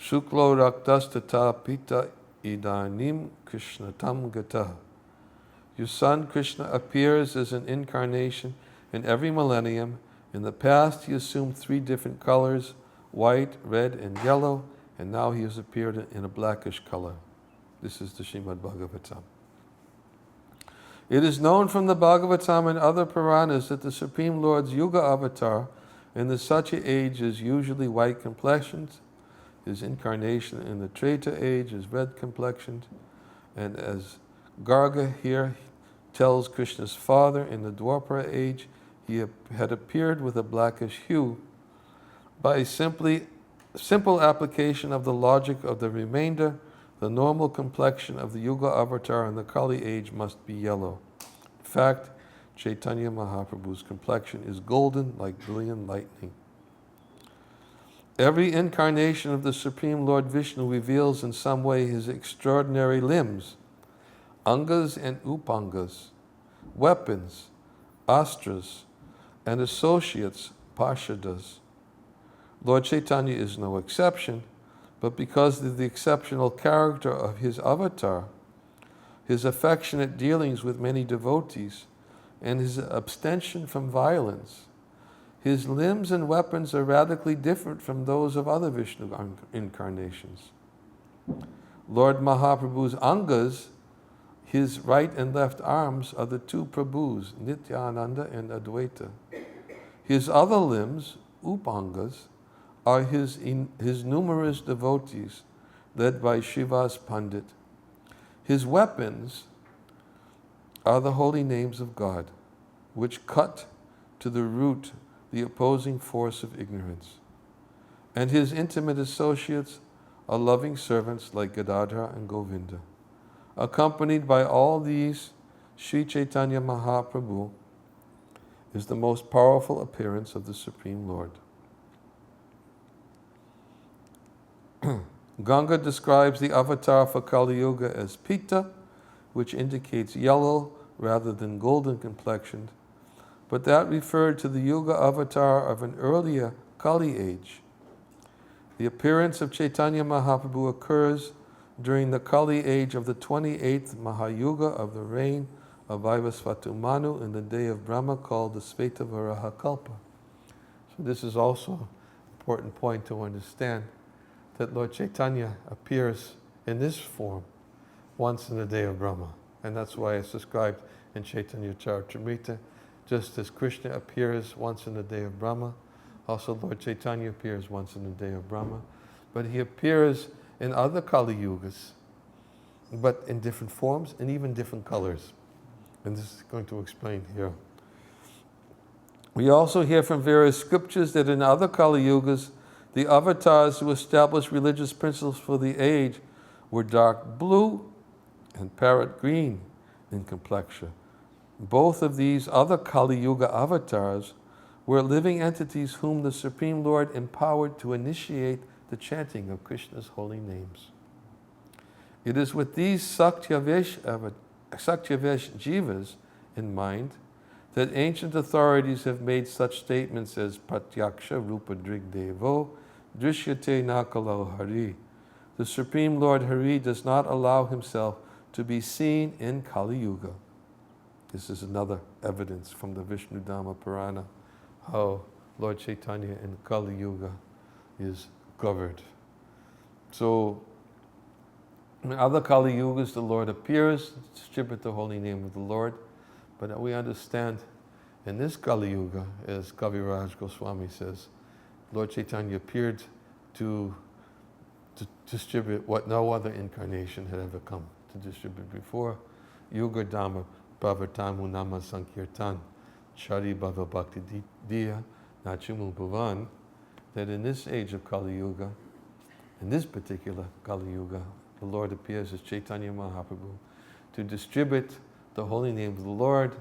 shuklo raktastata pita idanim krishnatam gata. Your son Krishna appears as an incarnation in every millennium. In the past he assumed three different colors, white, red, and yellow, and now he has appeared in a blackish color. This is the Srimad Bhagavatam. It is known from the Bhagavatam and other Puranas that the Supreme Lord's Yuga avatar in the Satya age is usually white complexioned, his incarnation in the Treta age is red complexioned, and as Garga here tells Krishna's father, in the Dwapara age he had appeared with a blackish hue. By simple application of the logic of the remainder, the normal complexion of the Yuga avatar in the Kali age must be yellow. In fact, Chaitanya Mahaprabhu's complexion is golden like brilliant lightning. Every incarnation of the Supreme Lord Vishnu reveals in some way his extraordinary limbs, angas and upangas, weapons, astras, and associates, parshadas. Lord Chaitanya is no exception, but because of the exceptional character of his avatar, his affectionate dealings with many devotees, and his abstention from violence, his limbs and weapons are radically different from those of other Vishnu incarnations. Lord Mahaprabhu's angas, his right and left arms, are the two Prabhus, Nityananda and Advaita. His other limbs, upangas, are his numerous devotees, led by Shiva's Pandit. His weapons are the holy names of God, which cut to the root the opposing force of ignorance. And his intimate associates are loving servants like Gadadhar and Govinda. Accompanied by all these, Sri Chaitanya Mahaprabhu is the most powerful appearance of the Supreme Lord. Ganga describes the avatar for Kali Yuga as Pita, which indicates yellow rather than golden complexioned, but that referred to the Yuga avatar of an earlier Kali age. The appearance of Chaitanya Mahaprabhu occurs during the Kali age of the 28th Mahayuga of the reign of Vaivasvata Manu in the day of Brahma called the Svetavaraha Kalpa. So this is also an important point to understand, that Lord Chaitanya appears in this form once in the day of Brahma. And that's why it's described in Chaitanya Charitamrita. Just as Krishna appears once in the day of Brahma, also Lord Chaitanya appears once in the day of Brahma. But he appears in other Kali Yugas, but in different forms and even different colors. And this is going to explain here. We also hear from various scriptures that in other Kali Yugas, the avatars who established religious principles for the age were dark blue and parrot green in complexion. Both of these other Kali Yuga avatars were living entities whom the Supreme Lord empowered to initiate the chanting of Krishna's holy names. It is with these Saktyavesh jivas in mind that ancient authorities have made such statements as Pratyaksha Rupa Drig Devo, Drishyate Nakalo Hari. The Supreme Lord Hari does not allow himself to be seen in Kali Yuga. This is another evidence from the Vishnu Dhamma Purana, how Lord Chaitanya in Kali Yuga is covered. So, in other Kali Yugas, the Lord appears to distribute the holy name of the Lord, but we understand In this Kali Yuga, as Kaviraj Goswami says, Lord Chaitanya appeared to distribute what no other incarnation had ever come to distribute before. Yuga Dhamma Pravartamu Nama Sankirtan Chari Bhava Bhakti Diya Nachumu Bhavan, that in this age of Kali Yuga, in this particular Kali Yuga, the Lord appears as Chaitanya Mahaprabhu to distribute the holy name of the Lord,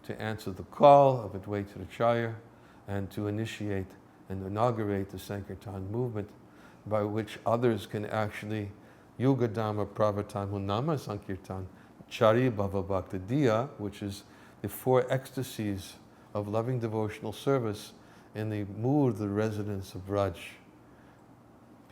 to answer the call of Advaita Acharya, and to initiate and inaugurate the Sankirtan movement, by which others can actually Yuga Dhamma Pravartamu Nama Sankirtan Chari Bhava Bhakti Diya, which is the 4 ecstasies of loving devotional service in the mood, the residence of Braj.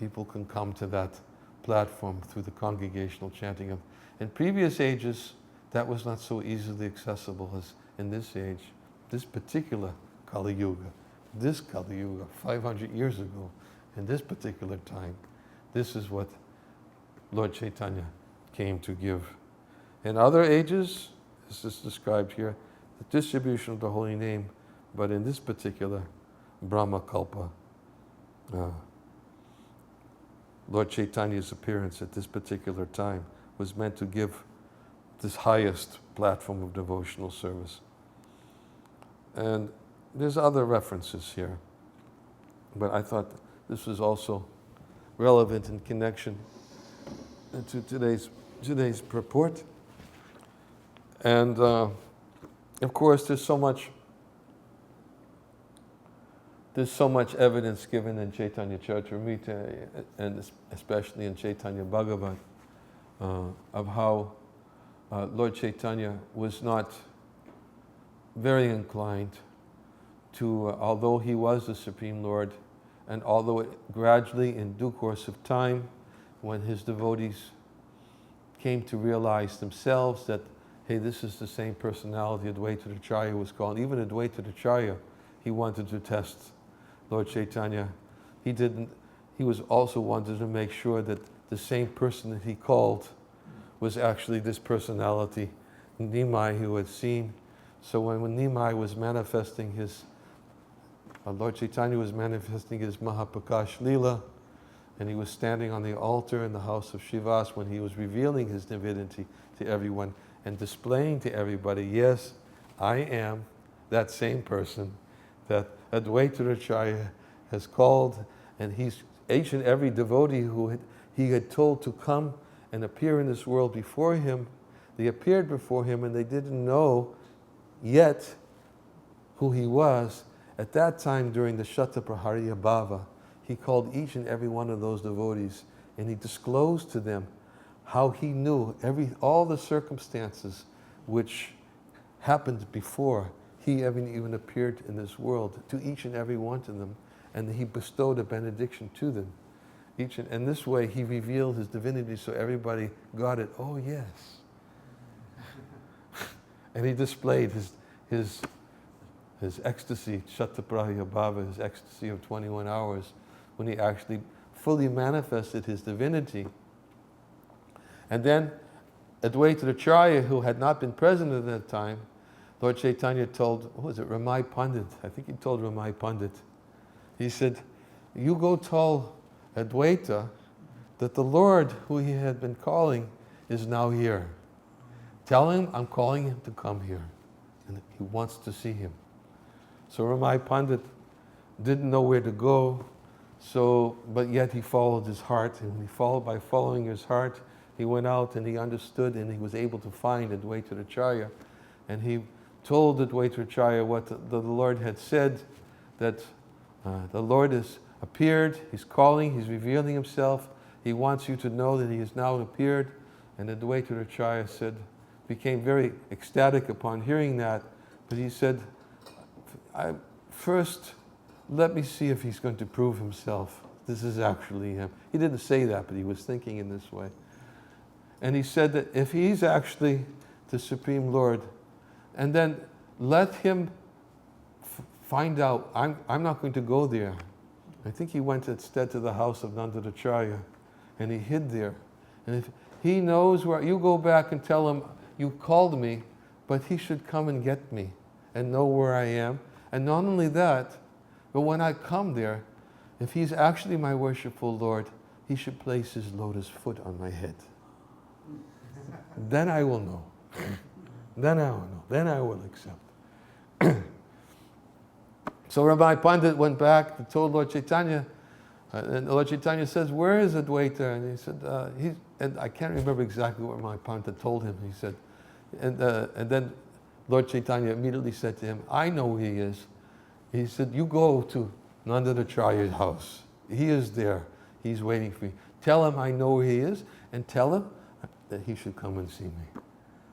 People can come to that platform through the congregational chanting of. In previous ages, that was not so easily accessible as in this age. This particular Kali Yuga, 500 years ago, in this particular time, this is what Lord Chaitanya came to give. In other ages, this is described here, the distribution of the holy name, but in this particular Brahma Kalpa, Lord Chaitanya's appearance at this particular time was meant to give this highest platform of devotional service. And there's other references here, but I thought this was also relevant in connection to today's purport. And of course, there's so much evidence given in Chaitanya Charitamrita, and especially in Chaitanya Bhagavat, of how Lord Chaitanya was not very inclined to, although he was the Supreme Lord, and although gradually, in due course of time, when his devotees came to realize themselves that, hey, this is the same personality Advaita Acharya was called. Even Advaita Acharya, he wanted to test Lord Chaitanya. He was also wanted to make sure that the same person that he called was actually this personality, Nimai, who had seen. So when Nimai was manifesting Lord Chaitanya was manifesting his Mahaprakash Leela, and he was standing on the altar in the house of Shivas when he was revealing his divinity to everyone and displaying to everybody, yes, I am that same person that Advaita Acharya has called, and each and every devotee who he had told to come and appear in this world before him, they appeared before him and they didn't know yet who he was. At that time, during the Shataprahariya Bhava, he called each and every one of those devotees and he disclosed to them how he knew all the circumstances which happened before he even appeared in this world, to each and every one of them, and he bestowed a benediction to them. And this way he revealed his divinity so everybody got it. Oh yes. And he displayed his ecstasy, Shataprahariya Bhava, his ecstasy of 21 hours, when he actually fully manifested his divinity. And then Advaita Acharya, who had not been present at that time, Lord Chaitanya told, Ramai Pandit? I think he told Ramai Pandit. He said, you go tell Advaita that the Lord who he had been calling is now here. Tell him I'm calling him to come here. And he wants to see him. So Ramai Pandit didn't know where to go, but yet he followed his heart. And by following his heart, he went out and he understood and he was able to find Advaita Acharya. And he told Advaita Acharya what the Lord had said, that the Lord has appeared, he's calling, he's revealing himself. He wants you to know that he has now appeared. And Advaita Acharya became very ecstatic upon hearing that. But he said, first, let me see if he's going to prove himself. This is actually him. He didn't say that, but he was thinking in this way. And he said that if he's actually the Supreme Lord, and then let him find out, I'm not going to go there. I think he went instead to the house of Nandacharya, and he hid there. And if he knows where, you go back and tell him, you called me, but he should come and get me. and know where I am. And not only that, but when I come there, if he's actually my worshipful Lord, he should place his lotus foot on my head. Then I will know. Then I will know. Then I will accept. So Rabbi Pandit went back and told Lord Chaitanya, and Lord Chaitanya says, where is Advaita? And he said, and I can't remember exactly what my Pandit told him. He said, and then Lord Chaitanya immediately said to him, I know who he is. He said, you go to Nandacharya's house. He is there. He's waiting for you. Tell him I know who he is, and tell him that he should come and see me.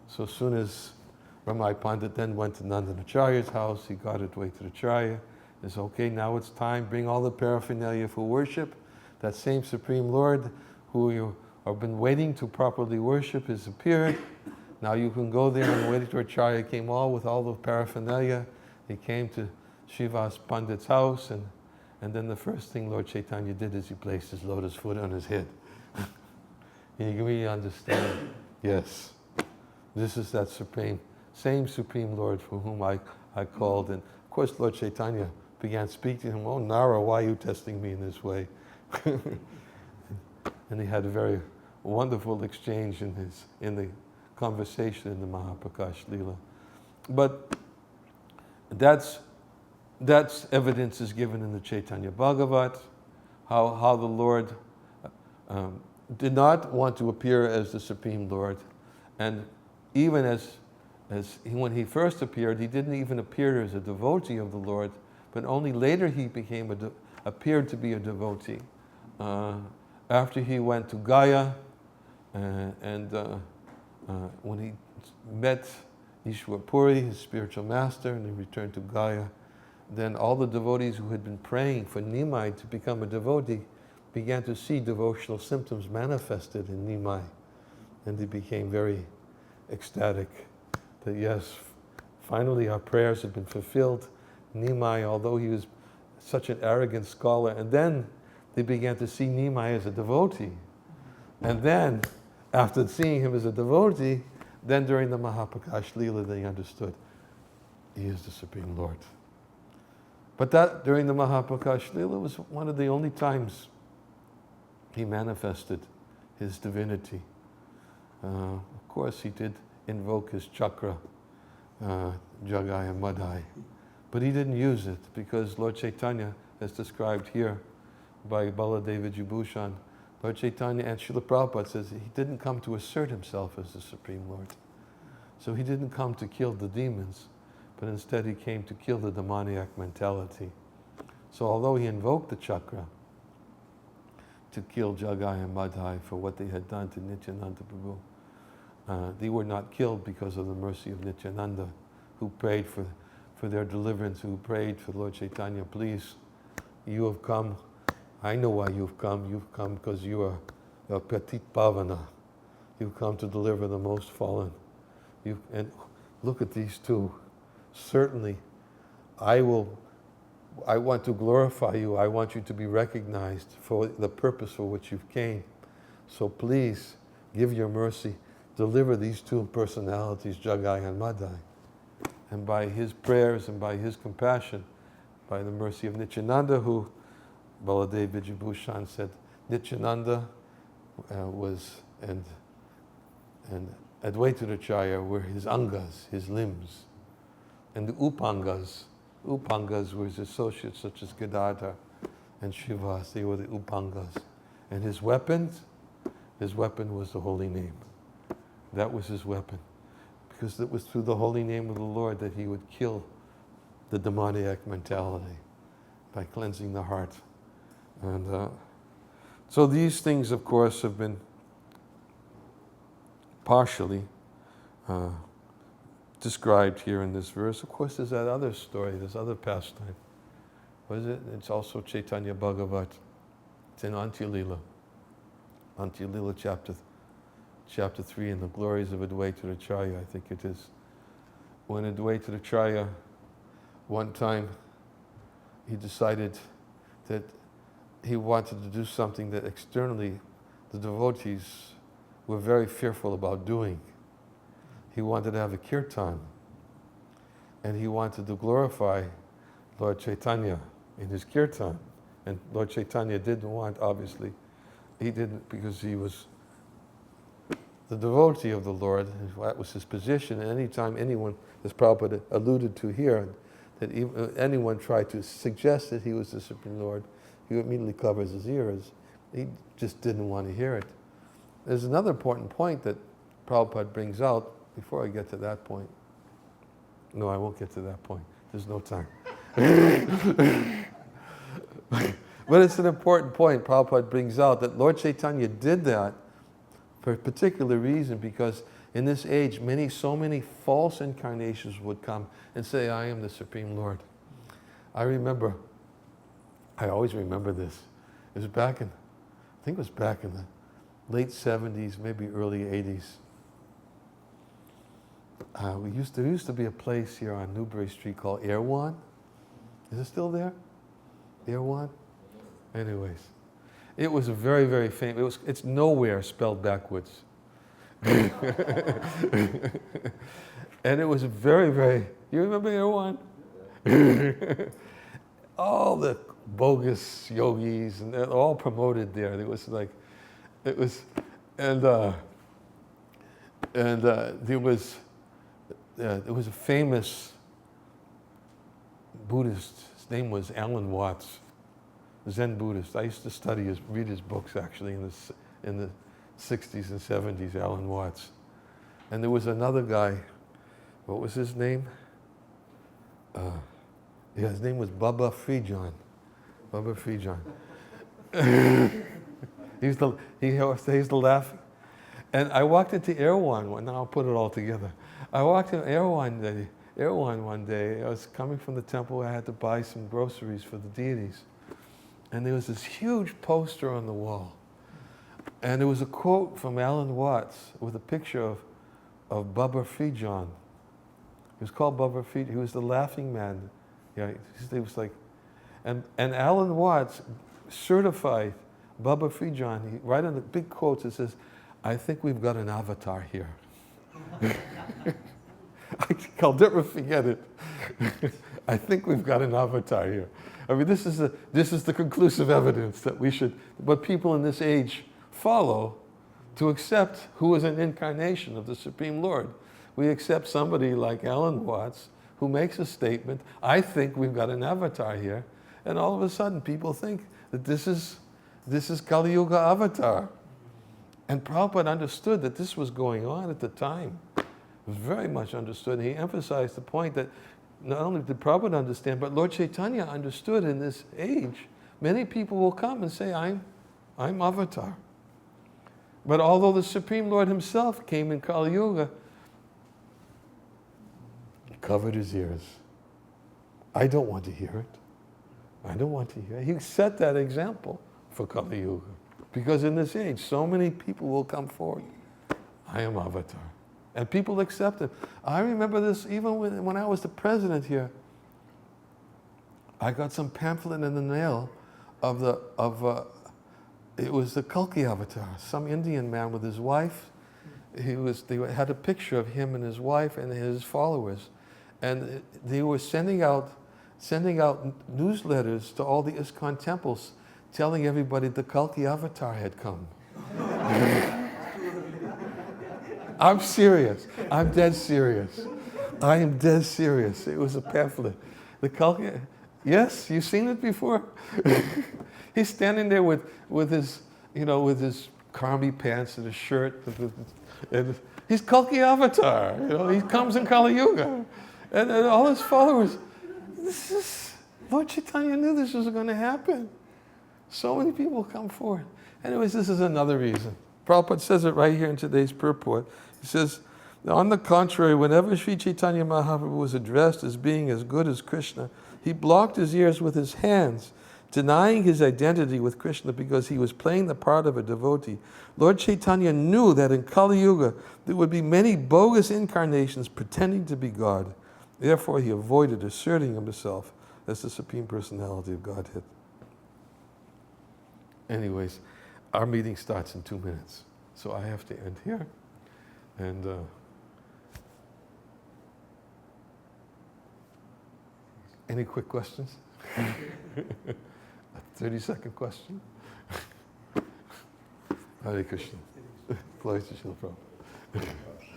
So as soon as Ramai Pandit then went to Nandacharya's house, he got Advaita Acharya. He said, okay, now it's time, bring all the paraphernalia for worship. That same Supreme Lord who you have been waiting to properly worship has appeared. Now you can go there, and Advaita Acharya came all with all the paraphernalia. He came to Srivas Pandit's house, and then the first thing Lord Chaitanya did is he placed his lotus foot on his head. You can really understand. Yes. This is that same Supreme Lord for whom I called. And of course Lord Chaitanya began speaking to him, oh Nara, why are you testing me in this way? And he had a very wonderful exchange in the conversation in the Mahaprakash Leela. But that's evidence is given in the Chaitanya Bhagavat, how the Lord did not want to appear as the Supreme Lord. And even when he first appeared, he didn't even appear as a devotee of the Lord, but only later he appeared to be a devotee. After he went to Gaya, and when he met Ishwar Puri, his spiritual master, and he returned to Gaya, then all the devotees who had been praying for Nimai to become a devotee began to see devotional symptoms manifested in Nimai. And they became very ecstatic that yes, finally our prayers have been fulfilled. Nimai, although he was such an arrogant scholar, and then they began to see Nimai as a devotee. And then, after seeing him as a devotee, then during the Mahaprakash Leela they understood he is the Supreme Lord. But that, during the Mahaprakash Leela, was one of the only times he manifested his divinity. Of course, he did invoke his chakra, Jagaya Madhai, but he didn't use it because Lord Chaitanya, as described here by Baladeva Jibhushan, Lord Chaitanya and Srila Prabhupada says he didn't come to assert himself as the Supreme Lord. So he didn't come to kill the demons, but instead he came to kill the demoniac mentality. So although he invoked the chakra to kill Jagai and Madhai for what they had done to Nityananda Prabhu, they were not killed because of the mercy of Nityananda, who prayed for their deliverance, who prayed for Lord Chaitanya, please, you have come. I know why you've come. You've come because you are a Petit Pavana. You've come to deliver the most fallen. And look at these two. Certainly, I want to glorify you. I want you to be recognized for the purpose for which you've came. So please, give your mercy. Deliver these two personalities, Jagai and Madhai. And by his prayers and by his compassion, by the mercy of Nityananda, who Baladeva Vijayabhushan said, Nityananda and Advaita Acharya were his angas, his limbs. And the upangas were his associates such as Gadadhar and Srivas, they were the upangas. And his weapon was the holy name. That was his weapon. Because it was through the holy name of the Lord that he would kill the demoniac mentality by cleansing the heart. And so these things, of course, have been partially described here in this verse. Of course, there's that other story, this other pastime. What is it? It's also Chaitanya Bhagavat. It's in Antya-lila. Antya-lila chapter 3, in the glories of Advaita Acharya, I think it is. When Advaita Acharya, one time, he decided that he wanted to do something that externally the devotees were very fearful about doing. He wanted to have a kirtan. and he wanted to glorify Lord Chaitanya in his kirtan. And Lord Chaitanya didn't want, obviously, he didn't, because he was the devotee of the Lord, that was his position. And anytime anyone, as Prabhupada alluded to here, that anyone tried to suggest that he was the Supreme Lord, he immediately covers his ears. He just didn't want to hear it. There's another important point that Prabhupada brings out, before I get to that point. No, I won't get to that point. There's no time. But it's an important point Prabhupada brings out, that Lord Chaitanya did that for a particular reason, because in this age, so many false incarnations would come and say, I am the Supreme Lord. I always remember this. It was back in, I think it was back in the late 70s, maybe early 80s. There used to be a place here on Newbury Street called Erewhon. Is it still there? Erewhon? Anyways, it was a very, very famous, it's nowhere spelled backwards. And it was very, very, you remember Erewhon? All the bogus yogis, and they're all promoted there. There was a famous Buddhist, his name was Alan Watts, Zen Buddhist. I used to read his books actually in the 60s and 70s, Alan Watts. And there was another guy, what was his name? His name was Baba Frijan. Baba Frijan. he used to laugh. And I walked into Erewhon, now I'll put it all together. I walked into Erewhon one day. I was coming from the temple. I had to buy some groceries for the deities. And there was this huge poster on the wall. And there was a quote from Alan Watts with a picture of Baba Frijan. He was called Baba Frijan. He was the laughing man. Yeah, he was like, and Alan Watts certified Baba Frijan. Right on the big quotes, it says, I think we've got an avatar here. I'll never forget it. I think we've got an avatar here. I mean, this is the conclusive evidence that what people in this age follow to accept who is an incarnation of the Supreme Lord. We accept somebody like Alan Watts who makes a statement, I think we've got an avatar here, and all of a sudden people think that this is Kali Yuga avatar. And Prabhupada understood that this was going on at the time. It was very much understood. And he emphasized the point that not only did Prabhupada understand, but Lord Chaitanya understood in this age. Many people will come and say, I'm avatar. But although the Supreme Lord himself came in Kali Yuga, he covered his ears. I don't want to hear it. I don't want to hear it. He set that example for Kali Yuga. Because in this age, so many people will come forward. I am avatar. And people accept it. I remember this even when I was the president here. I got some pamphlet in the mail it was the Kalki avatar, some Indian man with his wife. They had a picture of him and his wife and his followers. And they were sending out newsletters to all the ISKCON temples telling everybody the Kalki avatar had come. I'm serious. I'm dead serious. I am dead serious. It was a pamphlet. The Kalki, yes, you've seen it before? He's standing there with his karmi pants and his shirt. And he's Kalki avatar. He comes in Kali Yuga. And all his followers, Lord Chaitanya knew this was going to happen. So many people come forward. Anyways, this is another reason. Prabhupada says it right here in today's purport. He says, on the contrary, whenever Sri Chaitanya Mahaprabhu was addressed as being as good as Krishna, he blocked his ears with his hands, denying his identity with Krishna because he was playing the part of a devotee. Lord Chaitanya knew that in Kali Yuga there would be many bogus incarnations pretending to be God. Therefore, he avoided asserting himself as the Supreme Personality of Godhead. Anyways, our meeting starts in 2 minutes, so I have to end here. And Any quick questions? A 30-second question? Hare Krishna. Glory to Srila Prabhupada.